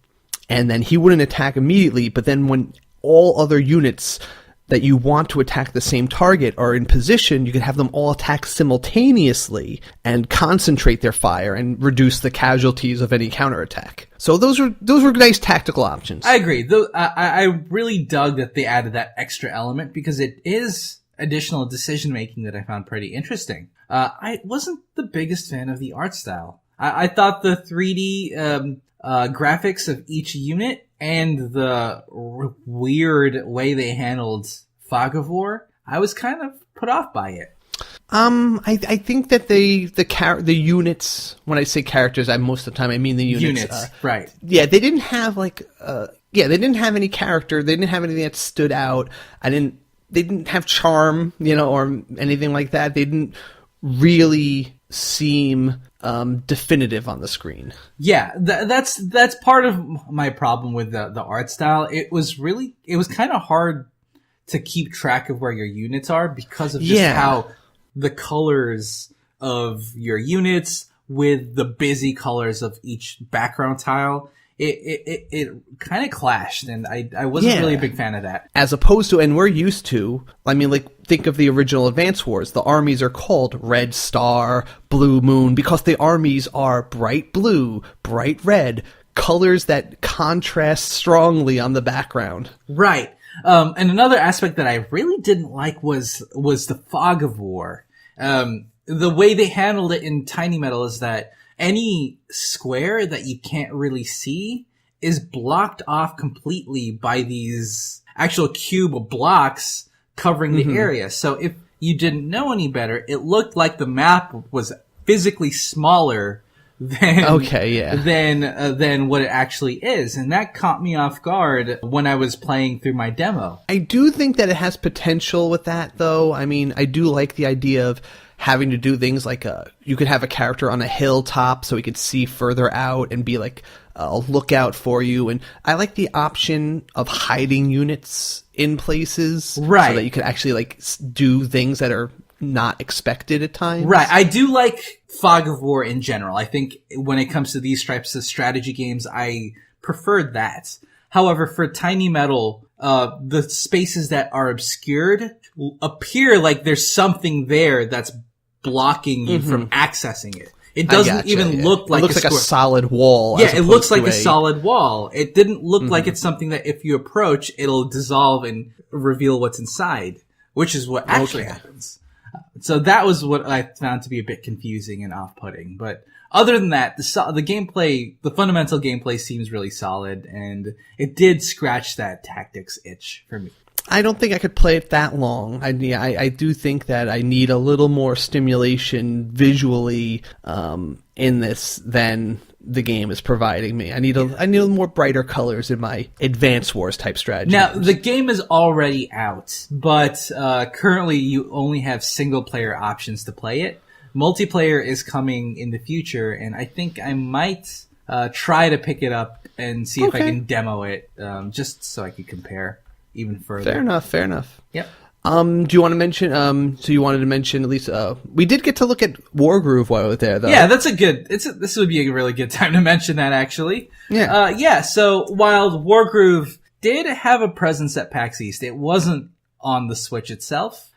and then he wouldn't attack immediately, but then when all other units that you want to attack the same target are in position, you can have them all attack simultaneously and concentrate their fire and reduce the casualties of any counterattack. So those were nice tactical options. I agree. I really dug that they added that extra element, because it is additional decision making that I found pretty interesting. I wasn't the biggest fan of the art style. I thought the 3D graphics of each unit and the weird way they handled Fog of War, I was kind of put off by it. I think that the units, when I say characters, most of the time I mean the units. Right. Yeah, they didn't have they didn't have any character. They didn't have anything that stood out. They didn't have charm, or anything like that. They didn't really seem definitive on the screen. Yeah, that's part of my problem with the art style. It was kind of hard to keep track of where your units are because of just how the colors of your units with the busy colors of each background tile, it kind of clashed, and I wasn't really a big fan of that. As opposed to, and we're used to, think of the original Advance Wars. The armies are called Red Star, Blue Moon, because the armies are bright blue, bright red, colors that contrast strongly on the background. Right. And another aspect that I really didn't like was the fog of war. The way they handled it in Tiny Metal is that any square that you can't really see is blocked off completely by these actual cube blocks covering the area. So if you didn't know any better, it looked like the map was physically smaller than what it actually is, and that caught me off guard when I was playing through my demo. I do think that it has potential with that, though. I do like the idea of having to do things like you could have a character on a hilltop so he could see further out and be like a lookout for you, and I like the option of hiding units in places, so that you could actually do things that are not expected at times. Right. I do like Fog of War in general. I think when it comes to these types of strategy games, I prefer that. However, for Tiny Metal, the spaces that are obscured appear like there's something there that's blocking you from accessing it. It doesn't even look like it looks like a solid wall. Yeah, it looks like a solid wall. It didn't look like it's something that if you approach, it'll dissolve and reveal what's inside, which is what actually happens. So that was what I found to be a bit confusing and off-putting. But other than that, the gameplay, the fundamental gameplay seems really solid, and it did scratch that tactics itch for me. I don't think I could play it that long. I do think that I need a little more stimulation visually in this than the game is providing me. I need a little more brighter colors in my Advance Wars type strategy. Now, the game is already out, but currently you only have single-player options to play it. Multiplayer is coming in the future, and I think I might try to pick it up and see if I can demo it, just so I could compare even further. Fair enough. Yep. Do you want to mention, so you wanted to mention at least, we did get to look at Wargroove while we were there, though. Yeah, this would be a really good time to mention that, actually. Yeah. So while Wargroove did have a presence at PAX East, it wasn't on the Switch itself.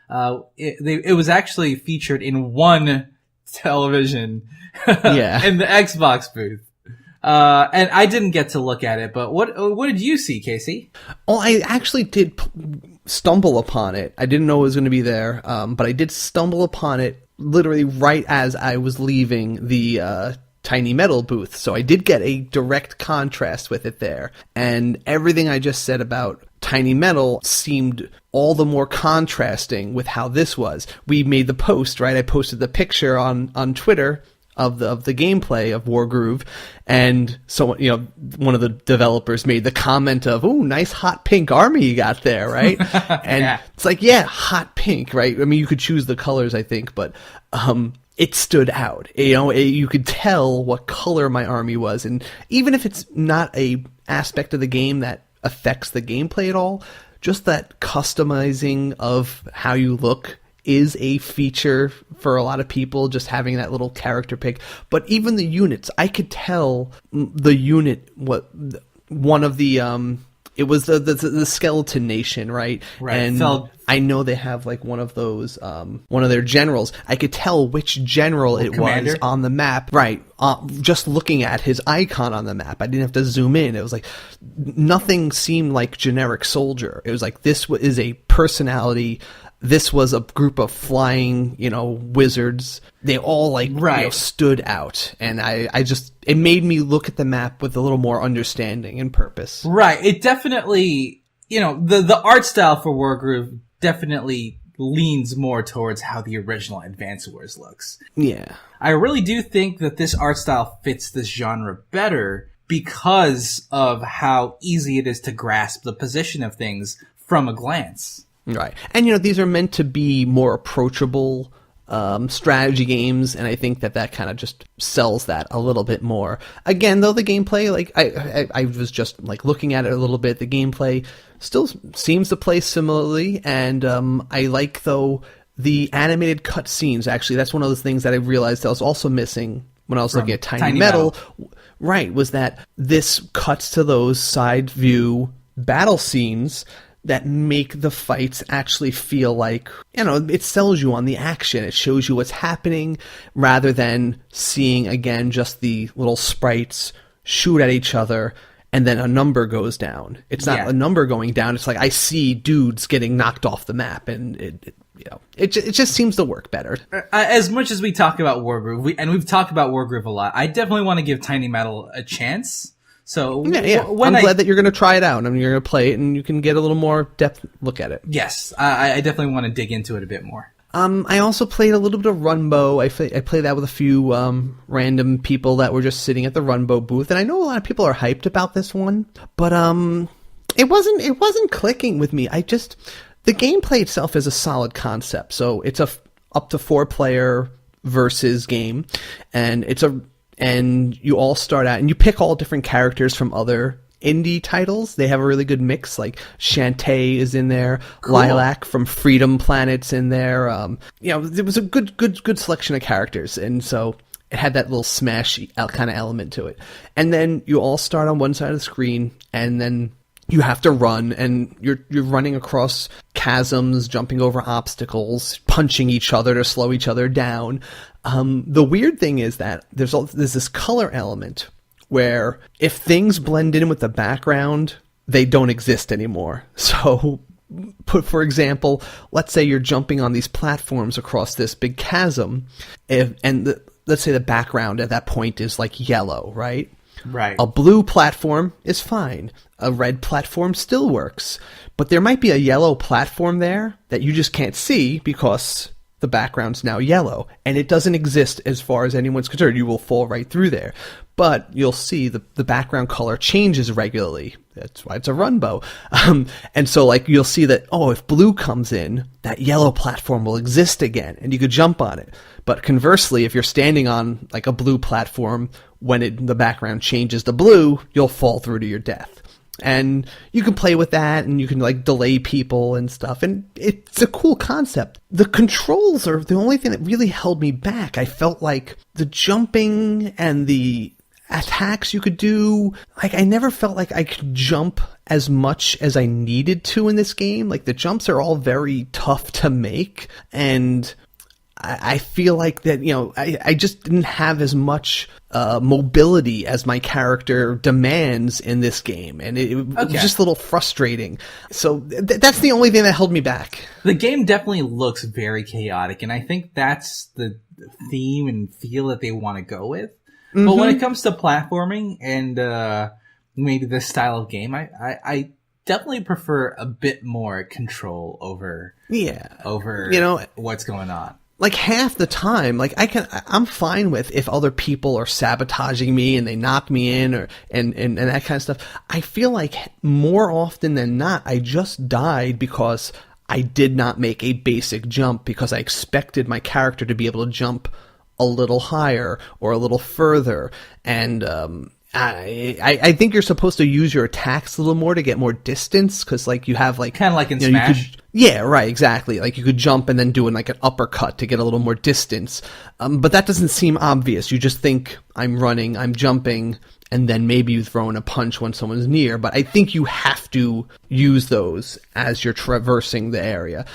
It was actually featured in one television in the Xbox booth. And I didn't get to look at it, but what did you see, Casey? Oh, I actually did stumble upon it. I didn't know it was going to be there, but I did stumble upon it literally right as I was leaving the Tiny Metal booth. So I did get a direct contrast with it there. And everything I just said about Tiny Metal seemed all the more contrasting with how this was. We made the post, right? I posted the picture on Twitter of the gameplay of Wargroove, and so one of the developers made the comment of, "Ooh, nice hot pink army you got there," right? And it's like, yeah, hot pink, right? I mean, you could choose the colors, I think, but it stood out. You could tell what color my army was, and even if it's not a aspect of the game that affects the gameplay at all, just that customizing of how you look is a feature for a lot of people, just having that little character pick. But even the units, I could tell the unit, one of the it was the Skeleton Nation, right? Right. And I know they have like one of those, one of their generals. I could tell which general it commander was on the map, right? Just looking at his icon on the map, I didn't have to zoom in. It was like nothing seemed like generic soldier. It was like this is a personality. This was a group of flying, wizards. They all stood out, and it made me look at the map with a little more understanding and purpose. Right. It definitely, the art style for Wargroove definitely leans more towards how the original Advance Wars looks. Yeah. I really do think that this art style fits this genre better because of how easy it is to grasp the position of things from a glance. Right. And, these are meant to be more approachable strategy games, and I think that kind of just sells that a little bit more. Again, though, the gameplay, like, I was just, like, looking at it a little bit, the gameplay still seems to play similarly, and I like, though, the animated cutscenes. Actually, that's one of those things that I realized I was also missing when I was looking at Tiny Metal. Right, was that this cuts to those side view battle scenes that make the fights actually feel like, it sells you on the action. It shows you what's happening rather than seeing, again, just the little sprites shoot at each other and then a number goes down. It's not a number going down. It's like I see dudes getting knocked off the map, and it just seems to work better. As much as we talk about Wargroove, we've talked about Wargroove a lot, I definitely want to give Tiny Metal a chance. So yeah. I'm glad that you're going to try it out. I mean, you're going to play it, and you can get a little more depth look at it. Yes, I definitely want to dig into it a bit more. I also played a little bit of Runbow. I played that with a few random people that were just sitting at the Runbow booth, and I know a lot of people are hyped about this one, but it wasn't clicking with me. The gameplay itself is a solid concept. So it's a up to 4-player versus game, and and you all start out and you pick all different characters from other indie titles. They have a really good mix. Like Shantae is in there, cool. Lilac from Freedom Planet's in there. There was a good selection of characters, and so it had that little Smash kind of element to it. And then you all start on one side of the screen, and then you have to run, and you're running across chasms, jumping over obstacles, punching each other to slow each other down. The weird thing is that there's this color element where if things blend in with the background, they don't exist anymore. So, for example, let's say you're jumping on these platforms across this big chasm, let's say the background at that point is like yellow, right? Right. A blue platform is fine. A red platform still works. But there might be a yellow platform there that you just can't see because the background's now yellow. And it doesn't exist as far as anyone's concerned. You will fall right through there. But you'll see the background color changes regularly. That's why it's a Runbow. And so you'll see that, if blue comes in, that yellow platform will exist again, and you could jump on it. But conversely, if you're standing on a blue platform, when the background changes to blue, you'll fall through to your death. And you can play with that, and you can delay people and stuff, and it's a cool concept. The controls are the only thing that really held me back. I felt like the jumping and the attacks you could do, I never felt like I could jump as much as I needed to in this game. The jumps are all very tough to make, and I feel like that, I just didn't have as much mobility as my character demands in this game, and it was just a little frustrating. So that's the only thing that held me back. The game definitely looks very chaotic, and I think that's the theme and feel that they want to go with. Mm-hmm. But when it comes to platforming and maybe this style of game, I definitely prefer a bit more control over what's going on. Half the time, I'm fine with if other people are sabotaging me and they knock me in and that kind of stuff. I feel like more often than not, I just died because I did not make a basic jump because I expected my character to be able to jump a little higher or a little further. And I think you're supposed to use your attacks a little more to get more distance, because you have kind of like in Smash. Yeah, right, exactly. You could jump and then do an uppercut to get a little more distance. But that doesn't seem obvious. You just think, I'm running, I'm jumping, and then maybe you throw in a punch when someone's near. But I think you have to use those as you're traversing the area.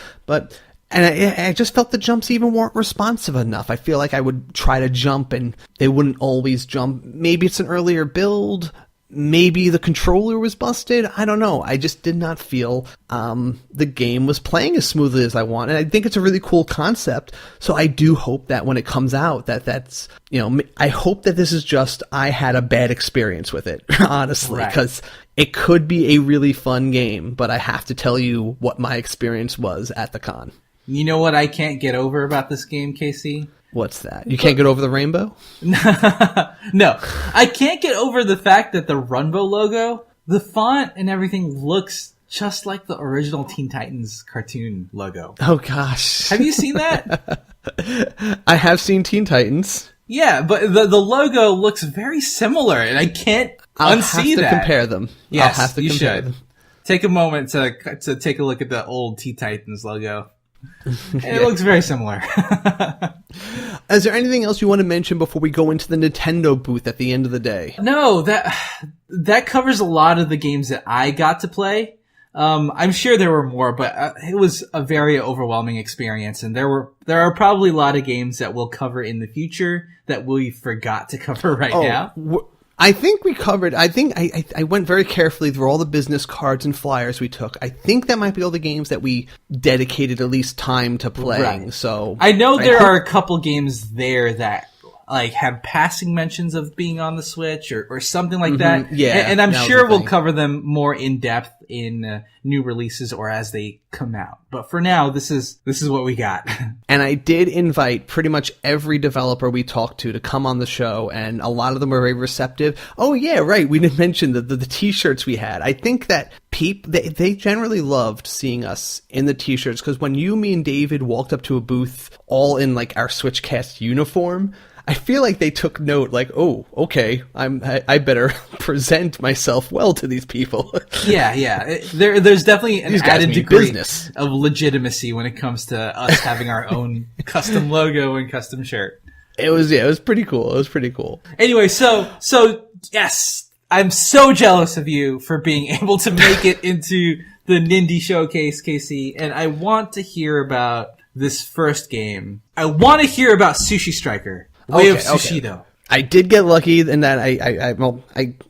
And I just felt the jumps even weren't responsive enough. I feel like I would try to jump and they wouldn't always jump. Maybe it's an earlier build. Maybe the controller was busted. I don't know. I just did not feel the game was playing as smoothly as I want. And I think it's a really cool concept. So I do hope that when it comes out, that's, I hope that this is just, I had a bad experience with it, honestly, because it could be a really fun game. But I have to tell you what my experience was at the con. You know what I can't get over about this game, Casey? What's that? You can't get over the rainbow? No, I can't get over the fact that the Runbow logo, the font and everything looks just like the original Teen Titans cartoon logo. Oh, gosh. Have you seen that? I have seen Teen Titans. Yeah, but the logo looks very similar, and I can't unsee that. I'll have to compare them. Yes, I'll have to you compare should. them. Take a moment to take a look at the old Teen Titans logo. It looks very similar. Is there anything else you want to mention before we go into the Nintendo booth at the end of the day? No, that covers a lot of the games that I got to play. I'm sure there were more, but it was a very overwhelming experience, and there are probably a lot of games that we'll cover in the future that we forgot to cover now. I think we covered. I think I went very carefully through all the business cards and flyers we took. I think that might be all the games that we dedicated at least time to playing. Right. So I know there are a couple games there that like have passing mentions of being on the Switch or something like that. Yeah, and I'm sure we'll cover them more in depth in new releases or as they come out. But for now, this is what we got. And I did invite pretty much every developer we talked to come on the show, and a lot of them were very receptive. Oh yeah, right. We didn't mention the t-shirts we had. I think that they generally loved seeing us in the t-shirts, because when me and David walked up to a booth all in like our SwitchCast uniform, I feel like they took note, like, oh, okay, I better present myself well to these people. Yeah. There's definitely an added degree business of legitimacy when it comes to us having our own custom logo and custom shirt. It was pretty cool. It was pretty cool. Anyway, so yes, I'm so jealous of you for being able to make it into the Nindy Showcase, Casey, and I want to hear about this first game. I want to hear about Sushi Striker. Way of Sushido. I did get lucky in that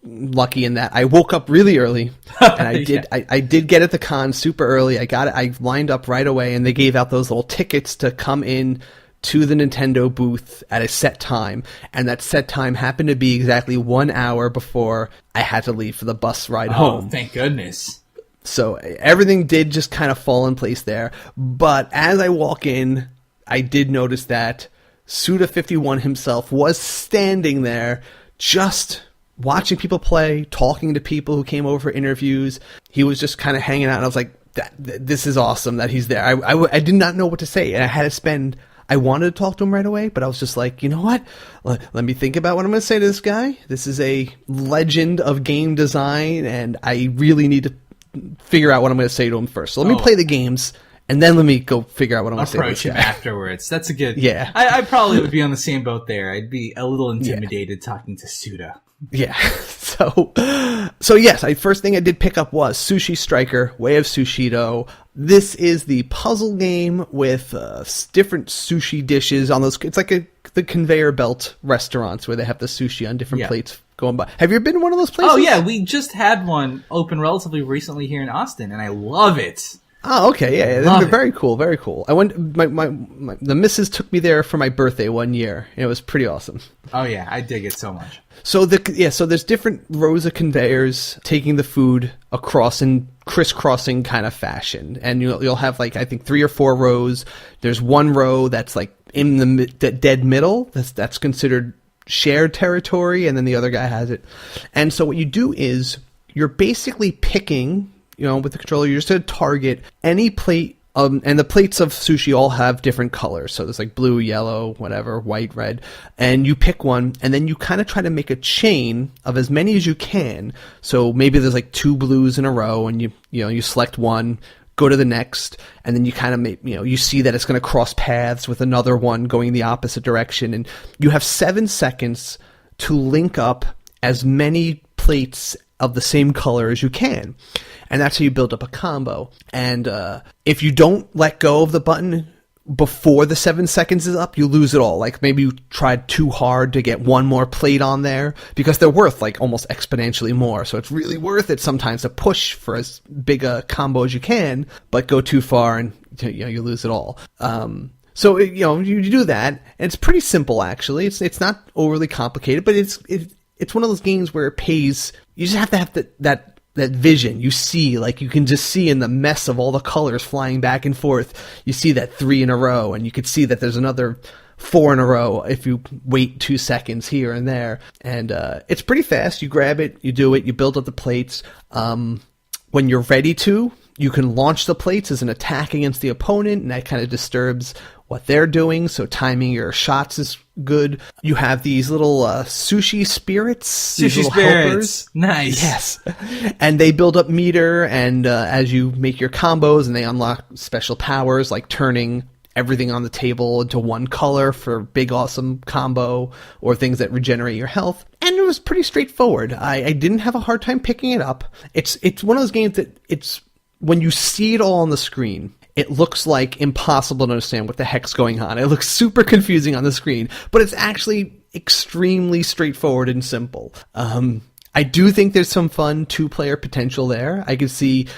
lucky in that I woke up really early, and I did get at the con super early. I lined up right away, and they gave out those little tickets to come in to the Nintendo booth at a set time, and that set time happened to be exactly 1 hour before I had to leave for the bus ride home. Oh, thank goodness. So everything did just kind of fall in place there. But as I walk in, I did notice that SUDA51 himself was standing there just watching people play, talking to people who came over for interviews. He was just kind of hanging out, and I was like, this is awesome that he's there. I did not know what to say, and I wanted to talk to him right away, but I was just like, you know what? Let me think about what I'm going to say to this guy. This is a legend of game design, and I really need to figure out what I'm going to say to him first. So let me play the games, and then let me go figure out what I'm going to say to this guy. Approach him afterwards. That's a good... Yeah. I probably would be on the same boat there. I'd be a little intimidated talking to SUDA. Yeah. So yes, first thing I did pick up was Sushi Striker, Way of Sushido. This is the puzzle game with different sushi dishes on those. It's like the conveyor belt restaurants where they have the sushi on different plates going by. Have you ever been to one of those places? Oh yeah, we just had one open relatively recently here in Austin, and I love it. Oh, okay, yeah, they're very cool, very cool. I went. The missus took me there for my birthday one year, and it was pretty awesome. Oh yeah, I dig it so much. So there's different rows of conveyors taking the food across in crisscrossing kind of fashion, and you'll have like I think 3 or 4 rows. There's one row that's like in the dead middle. That's considered shared territory, and then the other guy has it. And so what you do is you're basically picking. With the controller, you're just going to target any plate, and the plates of sushi all have different colors. So there's like blue, yellow, whatever, white, red. And you pick one, and then you kind of try to make a chain of as many as you can. So maybe there's like 2 blues in a row, and you select one, go to the next, and then you kind of make, you see that it's going to cross paths with another one going the opposite direction. And you have 7 seconds to link up as many plates of the same color as you can. And that's how you build up a combo. And if you don't let go of the button before the 7 seconds is up, you lose it all. Like maybe you tried too hard to get one more plate on there, because they're worth like almost exponentially more. So it's really worth it sometimes to push for as big a combo as you can, but go too far and you lose it all. So you do that, and it's pretty simple actually. It's not overly complicated, but it's one of those games where it pays. You just have to have that that vision. You see, like, you can just see in the mess of all the colors flying back and forth, you see that 3 in a row, and you could see that there's another 4 in a row if you wait 2 seconds here and there. And it's pretty fast. You grab it, you do it, you build up the plates. When you're ready to, you can launch the plates as an attack against the opponent, and that kind of disturbs what they're doing, so timing your shots is good. You have these little sushi spirits. These little helpers. Nice. Yes. And they build up meter, and as you make your combos, and they unlock special powers, like turning everything on the table into one color for big awesome combo, or things that regenerate your health. And it was pretty straightforward. I didn't have a hard time picking it up. It's one of those games that it's when you see it all on the screen, it looks like impossible to understand what the heck's going on. It looks super confusing on the screen, but it's actually extremely straightforward and simple. I do think there's some fun 2-player potential there. I can see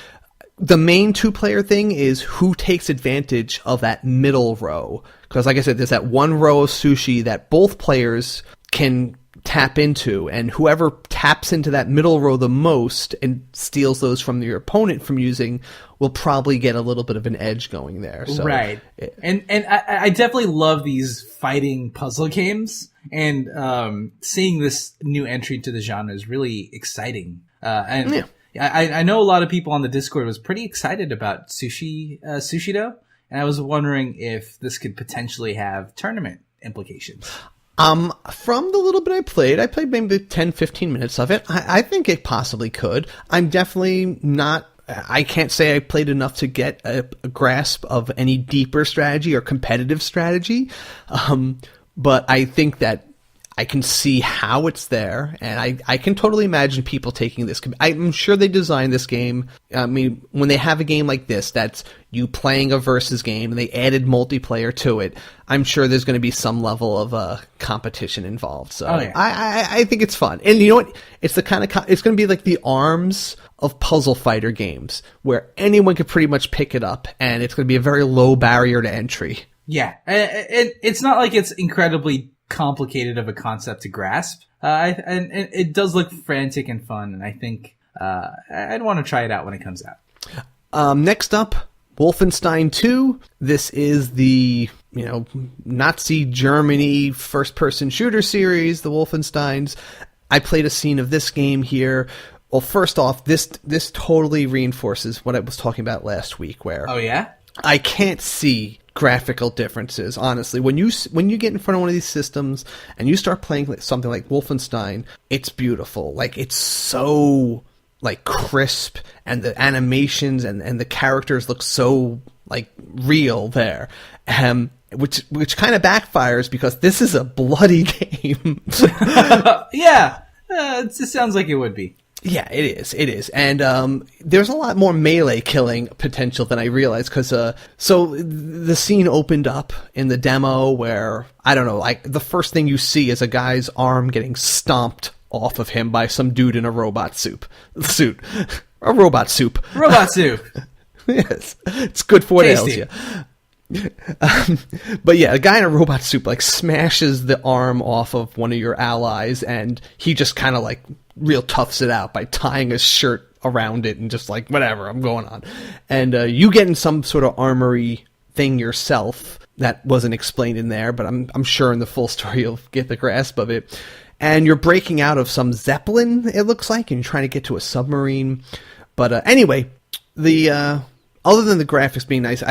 the main 2-player thing is who takes advantage of that middle row. Because like I said, there's that one row of sushi that both players can tap into, and whoever taps into that middle row the most and steals those from your opponent from using will probably get a little bit of an edge going there. So, right. And I definitely love these fighting puzzle games, and seeing this new entry to the genre is really exciting. And I know a lot of people on the Discord was pretty excited about Sushido, and I was wondering if this could potentially have tournament implications. From the little bit I played maybe 10, 15 minutes of it. I think it possibly could. I'm definitely not, I can't say I played enough to get a grasp of any deeper strategy or competitive strategy. But I think that I can see how it's there, and I can totally imagine people taking this. I'm sure they designed this game. I mean, when they have a game like this, that's you playing a versus game, and they added multiplayer to it, I'm sure there's going to be some level of competition involved. So I think it's fun. And you know what? It's the kind of it's going to be like the ARMS of puzzle fighter games, where anyone could pretty much pick it up, and it's going to be a very low barrier to entry. Yeah, it's not like it's incredibly complicated of a concept to grasp, and it does look frantic and fun, and I think I'd want to try it out when it comes out. Next up, Wolfenstein 2. This is the Nazi Germany first-person shooter series, the Wolfensteins. I played a scene of this game here. Well, first off, this totally reinforces what I was talking about last week, where I can't see graphical differences, honestly. When you get in front of one of these systems and you start playing something like Wolfenstein, it's beautiful. Like, it's so like crisp, and the animations and the characters look so like real there. Which kind of backfires because this is a bloody game. It just sounds like it would be. Yeah, it is. And there's a lot more melee killing potential than I realized, because so the scene opened up in the demo where, I don't know, like the first thing you see is a guy's arm getting stomped off of him by some dude in a robot suit. A robot soup. Robot soup. Yes. It's good for what it Tasty. ails you. But yeah, a guy in a robot suit like smashes the arm off of one of your allies, and he just kind of like real toughs it out by tying a shirt around it and just like, whatever, I'm going on. And you get in some sort of armory thing yourself that wasn't explained in there, but I'm sure in the full story you'll get the grasp of it. And you're breaking out of some Zeppelin, it looks like, and you're trying to get to a submarine. But anyway, the other than the graphics being nice,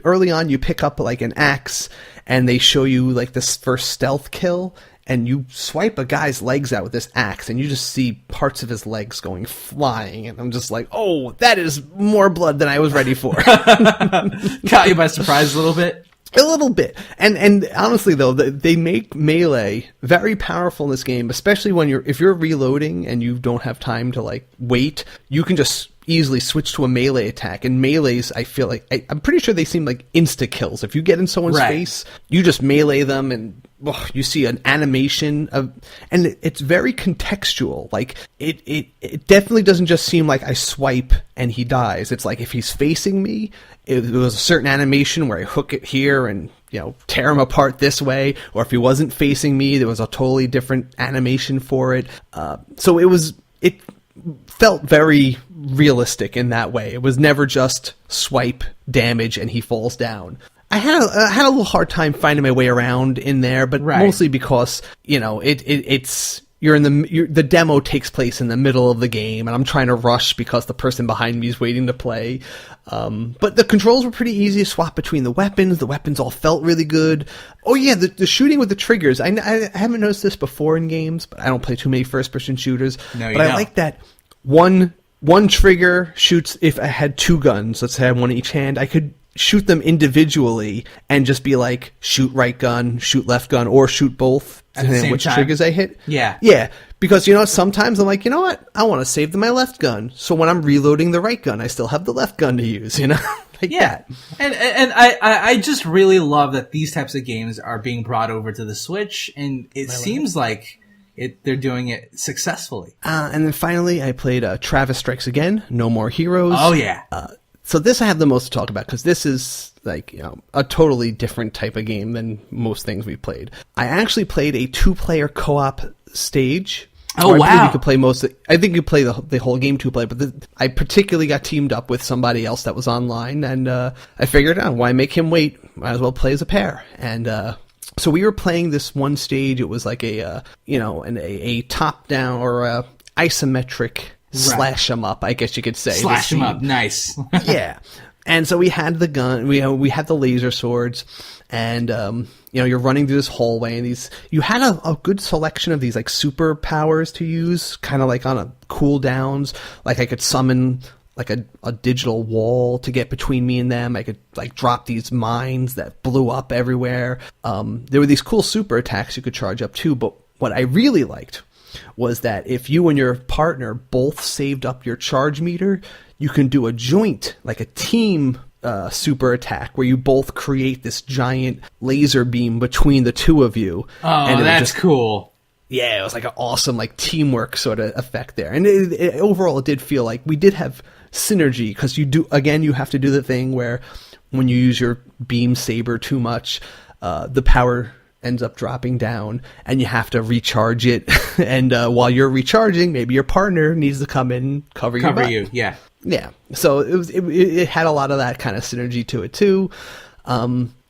early on you pick up like an axe, and they show you like this first stealth kill, and you swipe a guy's legs out with this axe, and you just see parts of his legs going flying, and I'm just like, oh, that is more blood than I was ready for. Caught you by surprise a little bit? A little bit. And honestly, though, they make melee very powerful in this game, especially when if you're reloading and you don't have time to like wait, you can just easily switch to a melee attack. And melees, I feel like, I'm pretty sure they seem like insta-kills. If you get in someone's face, you just melee them, and you see an animation of, and it's very contextual. Like, it definitely doesn't just seem like I swipe and he dies. It's like if he's facing me, it was a certain animation where I hook it here and, tear him apart this way. Or if he wasn't facing me, there was a totally different animation for it. So felt very realistic in that way. It was never just swipe, damage, and he falls down. I had a little hard time finding my way around in there, but mostly because, you know, it's you're in the demo takes place in the middle of the game, and I'm trying to rush because the person behind me is waiting to play. But the controls were pretty easy to swap between the weapons. The weapons all felt really good. Oh yeah, the shooting with the triggers. I haven't noticed this before in games, but I don't play too many first-person shooters. No, but I like that one trigger shoots. If I had two guns, let's say I had one in each hand, I could shoot them individually and just be like, shoot right gun, shoot left gun, or shoot both, depending on which triggers I hit. Yeah, because, you know, sometimes I'm like, you know what, I want to save my left gun, so when I'm reloading the right gun, I still have the left gun to use, you know? That. And I just really love that these types of games are being brought over to the Switch, and it seems like they're doing it successfully. And then finally, I played Travis Strikes Again, No More Heroes. Oh, yeah. So this I have the most to talk about because this is like, you know, a totally different type of game than most things we've played. I actually played a 2-player co-op stage. Oh, wow. You could play I think you play the whole game 2-player, but I particularly got teamed up with somebody else that was online, and I figured out why make him wait? Might as well play as a pair. And so we were playing this one stage. It was like a top-down or a isometric slash 'em up, I guess you could say. Slash 'em up, nice. Yeah. And so we had the gun, we had the laser swords, and you know, you're running through this hallway, and you had a good selection of these like superpowers to use, kind of like on a cooldowns. Like I could summon like a digital wall to get between me and them. I could like drop these mines that blew up everywhere. There were these cool super attacks you could charge up too, but what I really liked was that if you and your partner both saved up your charge meter, you can do a joint, like a team super attack, where you both create this giant laser beam between the two of you. Oh, and that's cool. Yeah, it was like an awesome like teamwork sort of effect there. And overall, it did feel like we did have synergy, because you have to do the thing where when you use your beam saber too much, the power ends up dropping down, and you have to recharge it. And while you're recharging, maybe your partner needs to come in and cover you. Yeah. So it had a lot of that kind of synergy to it too.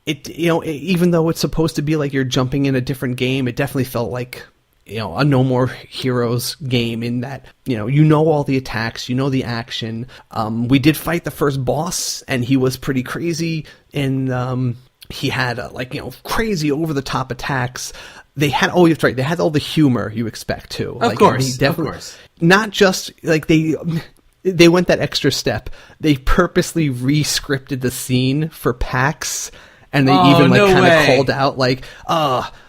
Even though it's supposed to be like you're jumping in a different game, it definitely felt like, you know, a No More Heroes game in that, you know all the attacks, you know the action. We did fight the first boss, and he was pretty crazy, and he had crazy over the top attacks. They had they had all the humor you expect too. Of course. Not just like they went that extra step. They purposely re-scripted the scene for PAX, and they kind of called out like,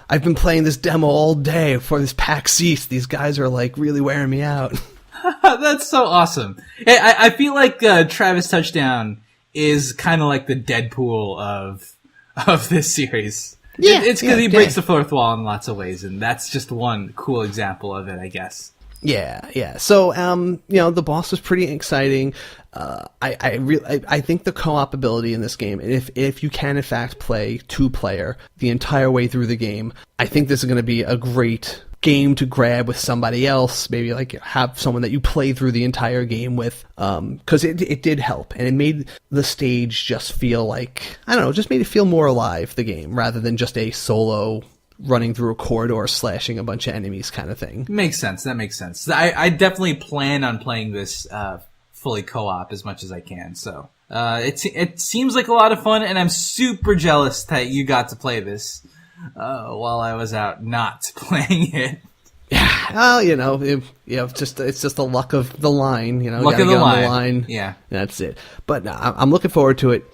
I've been playing this demo all day for this PAX East. These guys are like really wearing me out. That's so awesome. Hey, I feel like Travis Touchdown is kind of like the Deadpool of this series. Yeah, it's because he breaks the fourth wall in lots of ways, and that's just one cool example of it, I guess. Yeah. So, the boss was pretty exciting. I think the co-op ability in this game, if you can in fact play 2-player the entire way through the game, I think this is going to be a great game to grab with somebody else. Maybe like have someone that you play through the entire game with, because it did help, and it made the stage just feel like, I don't know, just made it feel more alive, the game, rather than just a solo running through a corridor slashing a bunch of enemies kind of thing. Makes sense. That makes sense. I definitely plan on playing this fully co-op as much as I can. So it seems like a lot of fun, and I'm super jealous that you got to play this while I was out not playing it. Well, it's just the luck of the line. Luck of the line. Yeah, that's it. But I'm looking forward to it.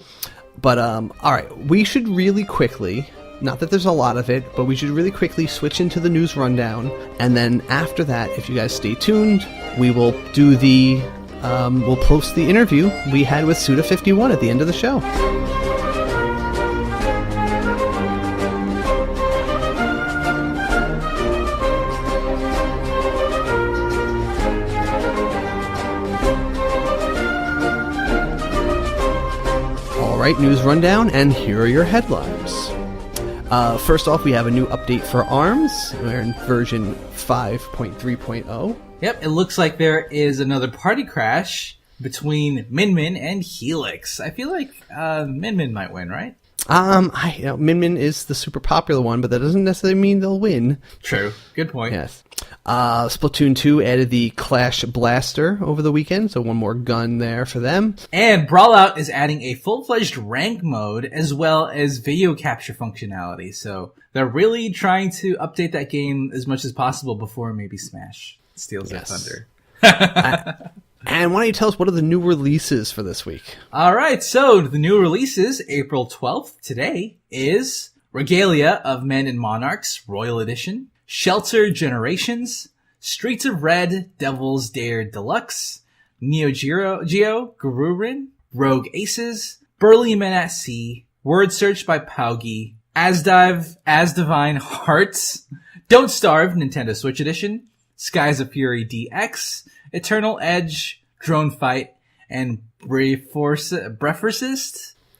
But all right, we should really quickly. Not that there's a lot of it, but we should really quickly switch into the news rundown. And then after that, if you guys stay tuned, we will do we'll post the interview we had with SUDA51 at the end of the show. All right, news rundown, and here are your headlines. First off, we have a new update for ARMS. We're in version 5.3.0, Yep, it looks like there is another party crash between Min Min and Helix. I feel like Min Min might win, right? Min Min is the super popular one, but that doesn't necessarily mean they'll win. True. Good point. Yes. Splatoon 2 added the Clash Blaster over the weekend, so one more gun there for them. And Brawlout is adding a full-fledged rank mode as well as video capture functionality. So they're really trying to update that game as much as possible before maybe Smash steals their thunder. And why don't you tell us what are the new releases for this week? All right, so the new releases, April 12th, today, is Regalia of Men and Monarchs, Royal Edition, Shelter Generations, Streets of Red, Devil's Dare Deluxe, Neo Geo, Gururin, Rogue Aces, Burly Men at Sea, Word Search by Paugi, As Divine Hearts, Don't Starve, Nintendo Switch Edition, Skies of Fury DX, Eternal Edge, Drone Fight, and Breakfast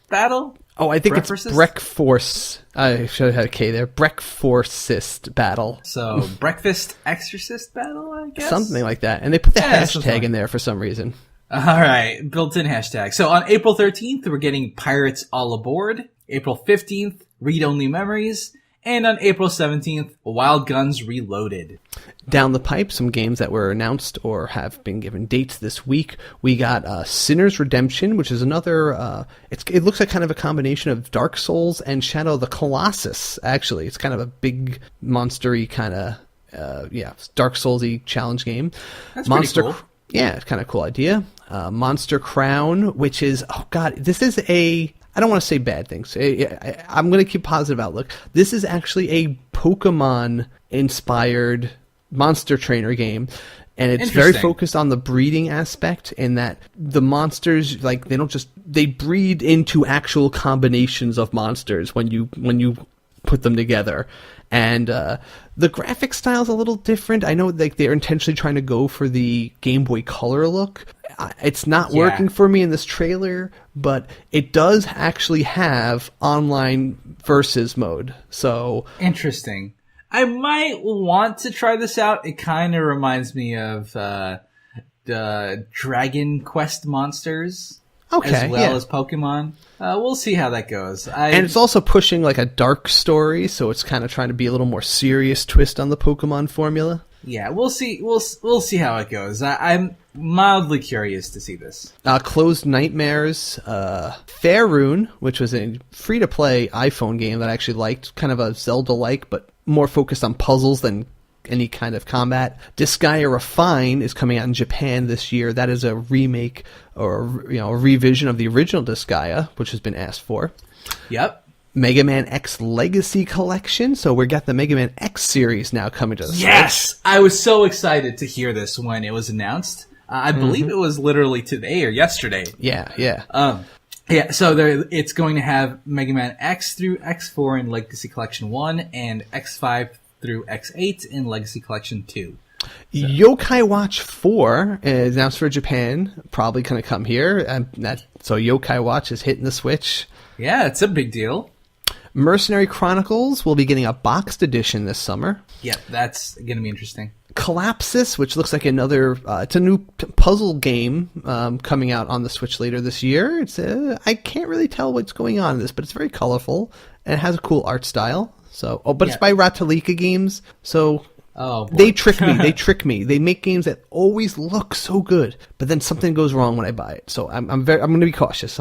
Battle? Oh, I think it's Breakforce. I should have had a K there. Breakforcist Battle. So, Breakfast Exorcist Battle, I guess? Something like that. And they put the hashtag in there for some reason. All right, built-in hashtag. So on April 13th, we're getting Pirates All Aboard. April 15th, Read Only Memories. And on April 17th, Wild Guns Reloaded. Down the pipe, some games that were announced or have been given dates this week. We got Sinner's Redemption, which is another... it looks like kind of a combination of Dark Souls and Shadow of the Colossus, actually. It's kind of a big, monster-y kind of... Dark Souls-y challenge game. That's pretty cool. Yeah, it's kind of a cool idea. Monster Crown, which is... Oh, God, this is a... I don't want to say bad things. I'm going to keep positive outlook. This is actually a Pokemon-inspired monster trainer game, and it's very focused on the breeding aspect in that the monsters, like, they breed into actual combinations of monsters when you put them together. And the graphic style's a little different. I know they're intentionally trying to go for the Game Boy Color look. It's not working for me in this trailer, but it does actually have online versus mode. So interesting. I might want to try this out. It kind of reminds me of the Dragon Quest monsters. As well as Pokemon. We'll see how that goes. And it's also pushing like a dark story, so it's kind of trying to be a little more serious twist on the Pokemon formula. Yeah, we'll see. We'll see how it goes. I'm mildly curious to see this. Closed Nightmares, Faerun, which was a free-to-play iPhone game that I actually liked, kind of a Zelda-like, but more focused on puzzles than any kind of combat. Disgaea Refine is coming out in Japan this year. That is a remake or a revision of the original Disgaea, which has been asked for. Yep. Mega Man X Legacy Collection. So we got the Mega Man X series now coming to the Switch. I was so excited to hear this when it was announced. I believe it was literally today or yesterday. Yeah. So it's going to have Mega Man X through X4 in Legacy Collection 1 and X5 through X8 in Legacy Collection 2. So. Yokai Watch 4 is announced for Japan. Probably going to come here. So Yokai Watch is hitting the Switch. Yeah, it's a big deal. Mercenary Chronicles will be getting a boxed edition this summer. Yeah, that's going to be interesting. Collapsis, which looks like another... it's a new puzzle game coming out on the Switch later this year. It's I can't really tell what's going on in this, but it's very colorful, and it has a cool art style. It's by Ratalika Games, so they trick me. They make games that always look so good, but then something goes wrong when I buy it. So I'm going to be cautious.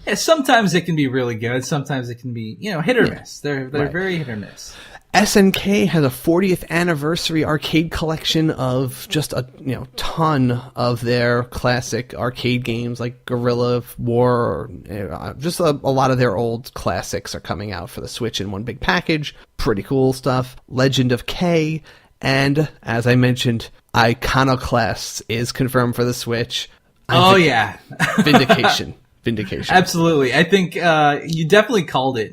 Yeah, sometimes it can be really good. Sometimes it can be, hit or miss. They're very hit or miss. SNK has a 40th anniversary arcade collection of just a ton of their classic arcade games like Guerrilla War, or just a lot of their old classics are coming out for the Switch in one big package. Pretty cool stuff. Legend of K, and as I mentioned, Iconoclasts is confirmed for the Switch. Vindication. Absolutely. I think you definitely called it,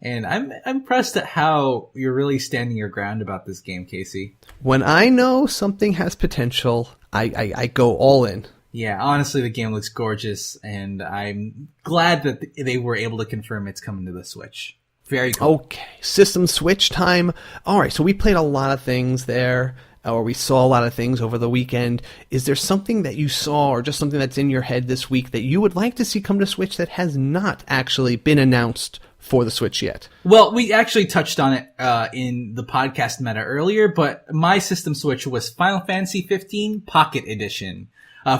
and I'm impressed at how you're really standing your ground about this game, Casey. When I know something has potential, I go all in. Yeah, honestly, the game looks gorgeous, and I'm glad that they were able to confirm it's coming to the Switch. Very cool. Okay, System Switch time. All right, so we played a lot of things there, or we saw a lot of things over the weekend. Is there something that you saw or just something that's in your head this week that you would like to see come to Switch that has not actually been announced for the Switch yet? Well, we actually touched on it in the podcast meta earlier, but my system switch was Final Fantasy 15 Pocket Edition.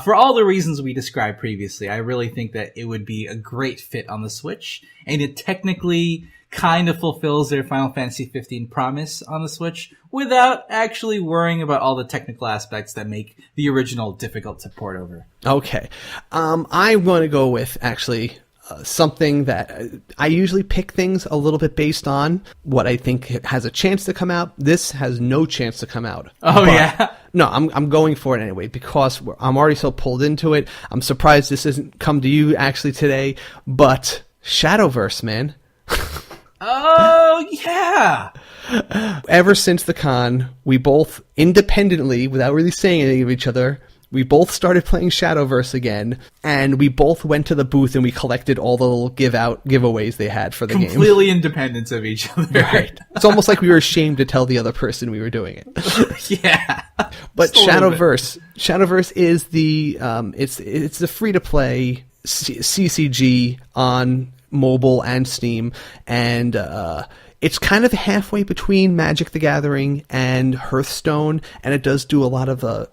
For all the reasons we described previously, I really think that it would be a great fit on the Switch, and it technically kind of fulfills their Final Fantasy 15 promise on the Switch without actually worrying about all the technical aspects that make the original difficult to port over. Okay. I'm going to go with, actually, something that I usually pick things a little bit based on what I think has a chance to come out. This has no chance to come out. Oh, yeah? No, I'm going for it anyway because I'm already so pulled into it. I'm surprised this hasn't come to you actually today, but Shadowverse, man. Oh, yeah! Ever since the con, we both independently, without really saying anything of each other, we both started playing Shadowverse again, and we both went to the booth and we collected all the little giveaways they had for the game. Completely independent of each other. Right. It's almost like we were ashamed to tell the other person we were doing it. Yeah. But Shadowverse is the it's the free to play CCG on mobile and Steam, and it's kind of halfway between Magic the Gathering and Hearthstone, and it does do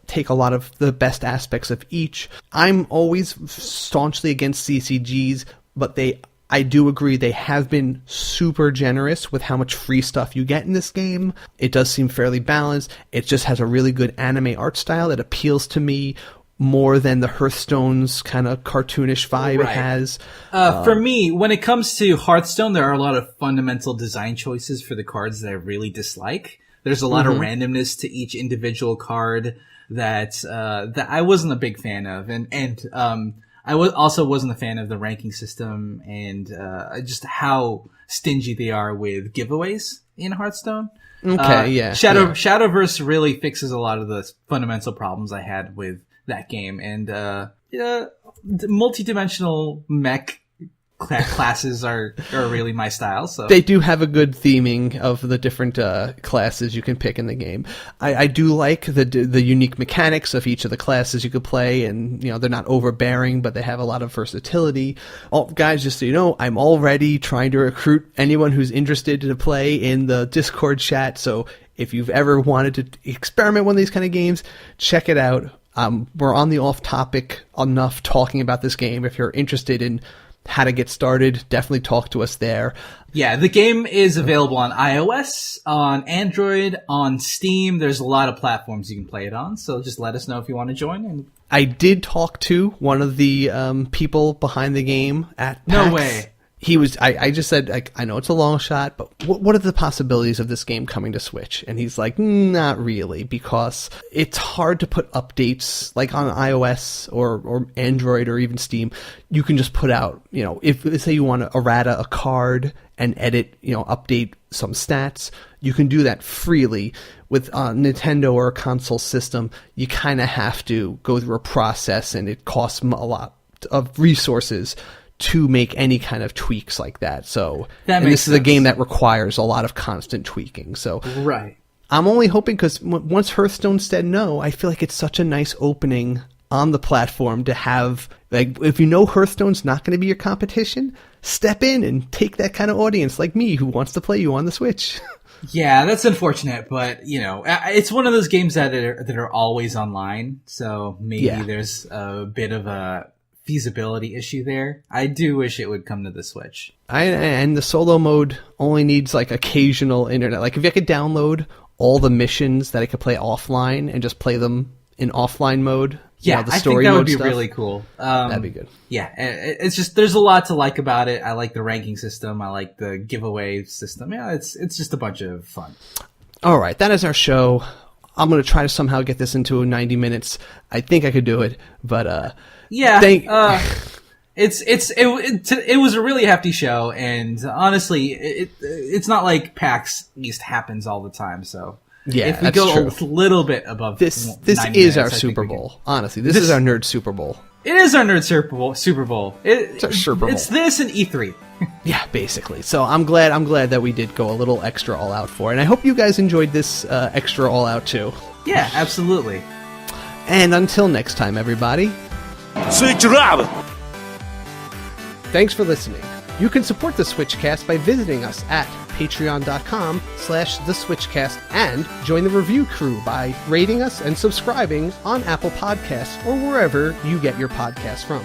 take a lot of the best aspects of each. I'm always staunchly against CCGs, but I do agree they have been super generous with how much free stuff you get in this game. It does seem fairly balanced. It just has a really good anime art style that appeals to me more than the Hearthstone's kind of cartoonish vibe it has. For me, when it comes to Hearthstone, there are a lot of fundamental design choices for the cards that I really dislike. There's a lot of randomness to each individual card that I wasn't a big fan of. And I also wasn't a fan of the ranking system and just how stingy they are with giveaways in Hearthstone. Okay, yeah. Shadowverse really fixes a lot of the fundamental problems I had with that game, and multi-dimensional mech classes are really my style. So they do have a good theming of the different classes you can pick in the game. I do like the unique mechanics of each of the classes you could play, and they're not overbearing, but they have a lot of versatility. Guys, just so you know, I'm already trying to recruit anyone who's interested to play in the Discord chat. So if you've ever wanted to experiment with one of these kind of games, check it out. We're on the off topic enough talking about this game. If you're interested in how to get started, definitely talk to us there. Yeah, the game is available on iOS, on Android, on Steam. There's a lot of platforms you can play it on, so just let us know if you want to join. And I did talk to one of the people behind the game at PAX. No way. He was. I just said, I know it's a long shot, but what are the possibilities of this game coming to Switch? And he's like, not really, because it's hard to put updates like on iOS or Android or even Steam. You can just put out, if say you want to errata a card and edit, update some stats, you can do that freely. With a Nintendo or a console system, you kind of have to go through a process, and it costs a lot of resources to make any kind of tweaks like that. So this is a game that requires a lot of constant tweaking. So right. I'm only hoping, because once Hearthstone said no, I feel like it's such a nice opening on the platform to have, like, if Hearthstone's not going to be your competition, step in and take that kind of audience like me who wants to play you on the Switch. Yeah, that's unfortunate, but it's one of those games that are always online. So maybe there's a bit of a feasibility issue there. I do wish it would come to the Switch. And the solo mode only needs like occasional internet. Like if I could download all the missions that I could play offline and just play them in offline mode. Yeah, the I story think that would mode be stuff, really cool. that'd be good. Yeah, it's just there's a lot to like about it. I like the ranking system. I like the giveaway system. Yeah, it's just a bunch of fun. All right, that is our show. I'm going to try to somehow get this into 90 minutes. I think I could do it, but yeah, it was a really hefty show, and honestly, it's not like PAX East happens all the time. So yeah, if we go a little bit above this is our Super Bowl. Honestly, this is our nerd Super Bowl. It is our nerd Super Bowl. It's our Super Bowl. It's this and E3. Yeah, basically. So I'm glad that we did go a little extra all out for it. And I hope you guys enjoyed this extra all out too. Yeah, absolutely. And until next time, everybody, Switch Lab! thanks for listening. You can support the SwitchCast by visiting us at patreon.com/theswitchcast and join the review crew by rating us and subscribing on Apple Podcasts or wherever you get your podcasts from.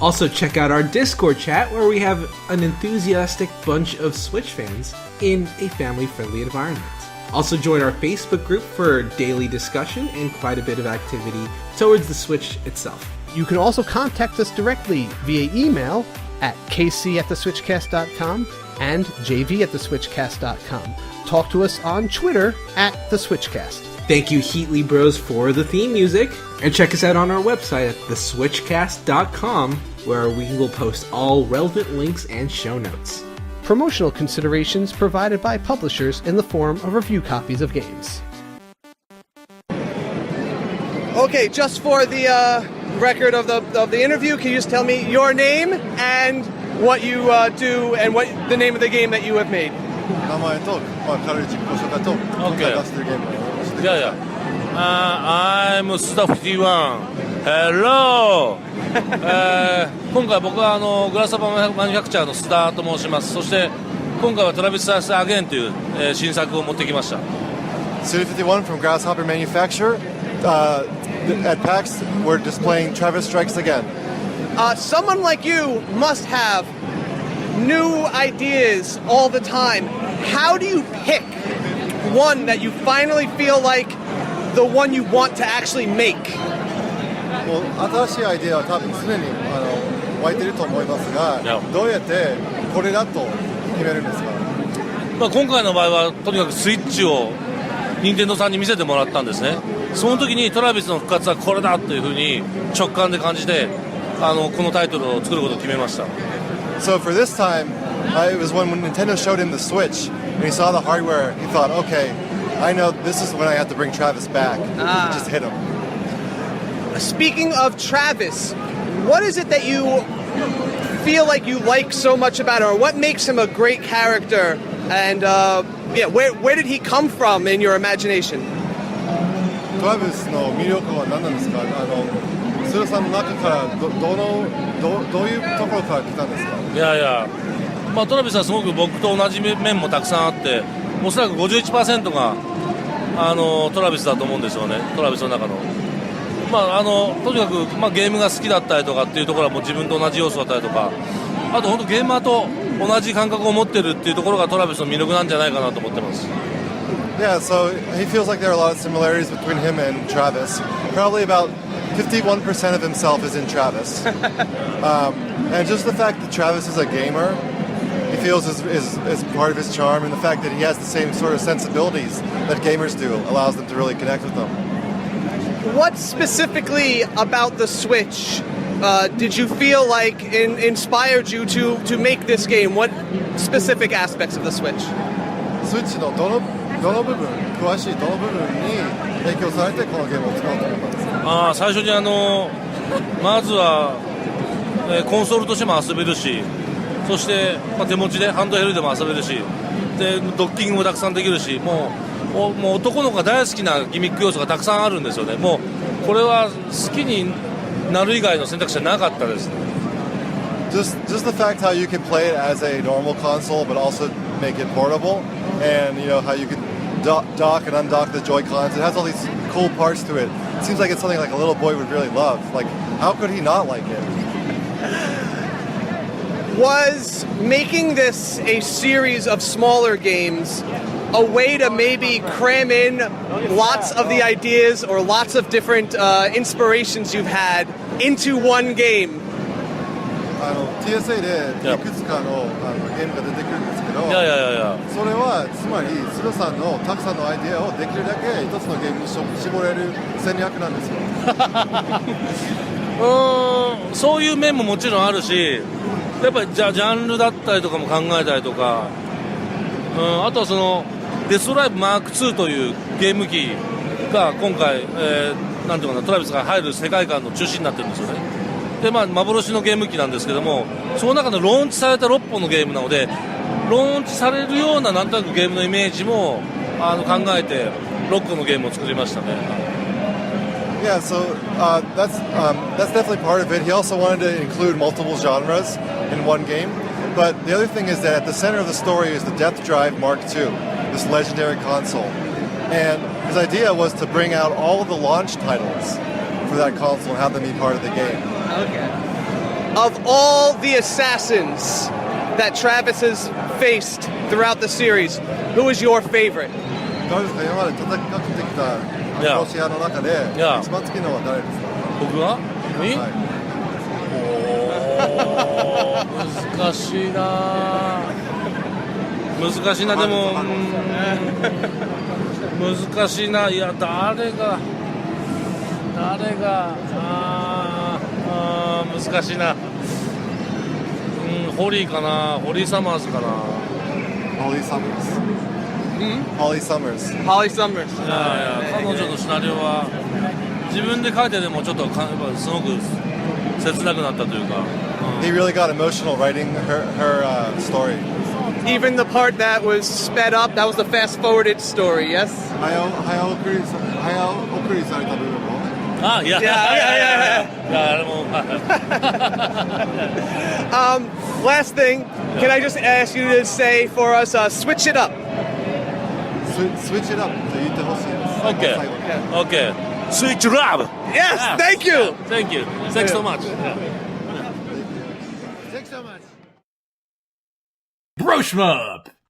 Also, check out our Discord chat where we have an enthusiastic bunch of Switch fans in a family-friendly environment. Also, join our Facebook group for daily discussion and quite a bit of activity towards the Switch itself. You can also contact us directly via email at kc@theswitchcast.com and jv@theswitchcast.com. Talk to us on Twitter @theswitchcast. Thank you, HeatleyBros, for the theme music. And check us out on our website at theswitchcast.com, where we will post all relevant links and show notes. Promotional considerations provided by publishers in the form of review copies of games. Okay, just for the record of the interview, can you just tell me your name and what you do and what the name of the game that you have made? 名前と、軽い自己紹介と、今回出してるゲームを教えてください。Yeah. I'm SUDA51. Hello! 今回僕はグラスパーマニュファクチャーの須田と申します。そして今回はトラビス・アゲンという、新作を持ってきました。SUDA51 from Grasshopper Manufacturer. At PAX, we're displaying Travis Stikes Again. Someone like you must have new ideas all the time. How do you pick one that you finally feel like the one you want to actually make? もう新しいアイデアは多分常に湧いてると思いますが、どうやってこれだと決めるんですか？今回の場合はとにかくスイッチを任天堂さんに見せてもらったんですね。その時にトラビスの復活はこれだというふうに直感で感じてこのタイトルを作ることを決めました。 So for this time, it was when Nintendo showed him the Switch and he saw the hardware, he thought, okay, I know this is when I have to bring Travis back. Just hit him. Speaking of Travis, what is it that you feel like you like so much about him, or what makes him a great character? And where did he come from in your imagination? トラビスの魅力は何なんですか？スーさんの中からどういうところから来たんですか？いやいや、トラビスはすごく僕と同じ面もたくさんあって、おそらく 51% がトラビスだと思うんですよね。トラビスの中のとにかく、ゲームが好きだったりとかっていうところはもう自分と同じ要素だったりとか、あと本当ゲーマーと同じ感覚を持ってるっていうところがトラビスの魅力なんじゃないかなと思ってます。Yeah, so he feels like there are a lot of similarities between him and Travis. Probably about 51% of himself is in Travis. And just the fact that Travis is a gamer, he feels is part of his charm, and the fact that he has the same sort of sensibilities that gamers do allows them to really connect with them. What specifically about the Switch did you feel like inspired you to make this game? What specific aspects of the Switch? スイッチのどの部分、詳しいどの部分に影響されてこのゲームを作ろうと思ったんですか？最初にまずは、コンソールとしても遊べるし、そして、手持ちでハンドヘルでも遊べるし、でドッキングもたくさんできるし、もう男の子が大好きなギミック要素がたくさんあるんですよね。もうこれは好きになる以外の選択肢はなかったです。Just the fact how you can play it as a normal console, but also make it portable, and how you can dock and undock the Joy-Cons. It has all these cool parts to it. It seems like it's something like a little boy would really love. Like, how could he not like it? Was making this a series of smaller games a way to maybe cram in lots of the ideas or lots of different inspirations you've had into one game? TSA でいくつかのゲームが出てくるんですけど、それはつまりスルさんのたくさんのアイデアをできるだけ一つのゲームに絞れる戦略なんですよ。そういう面ももちろんあるし、やっぱりジャンルだったりとかも考えたりとか、あとはそのデストライブマーク2というゲーム機が今回、なんていうかな、トラビスが入る世界観の中心になってるんですよね。で幻のゲーム機なんですけども、その中のローンチされた6本のゲームなので、ローンチされるようななんとなくゲームのイメージも考えて6個のゲームを作りましたね。Yeah, so that's definitely part of it. He also wanted to include multiple genres in one game. But the other thing is that at the center of the story is the Death Drive Mark II, this legendary console. And his idea was to bring out all of the launch titles for that console and have them be part of the game. Okay. Of all the assassins that Travis has faced throughout the series, who is your favorite? どうですか、今まで戦ってきた殺し屋の中で一番好きなのは誰ですか？僕は？難しいな。でも難しいな。いや、誰が難しいな。ホリーかな。ホリーサマーズかな。Holly Summers。いや彼女のシナリオは自分で書いてでもちょっとすごく切なくなったというか。He really got emotional writing her story. Even the part that was sped up, that was the fast-forwarded story, yes? 早送りされた部分も。いや、あれも。Last thing, can I just ask you to say for us, switch it up? Switch it up と言ってほしいです。Okay. Switch it up! Yes, thank you! Thank you. Thanks so much. Broshmup!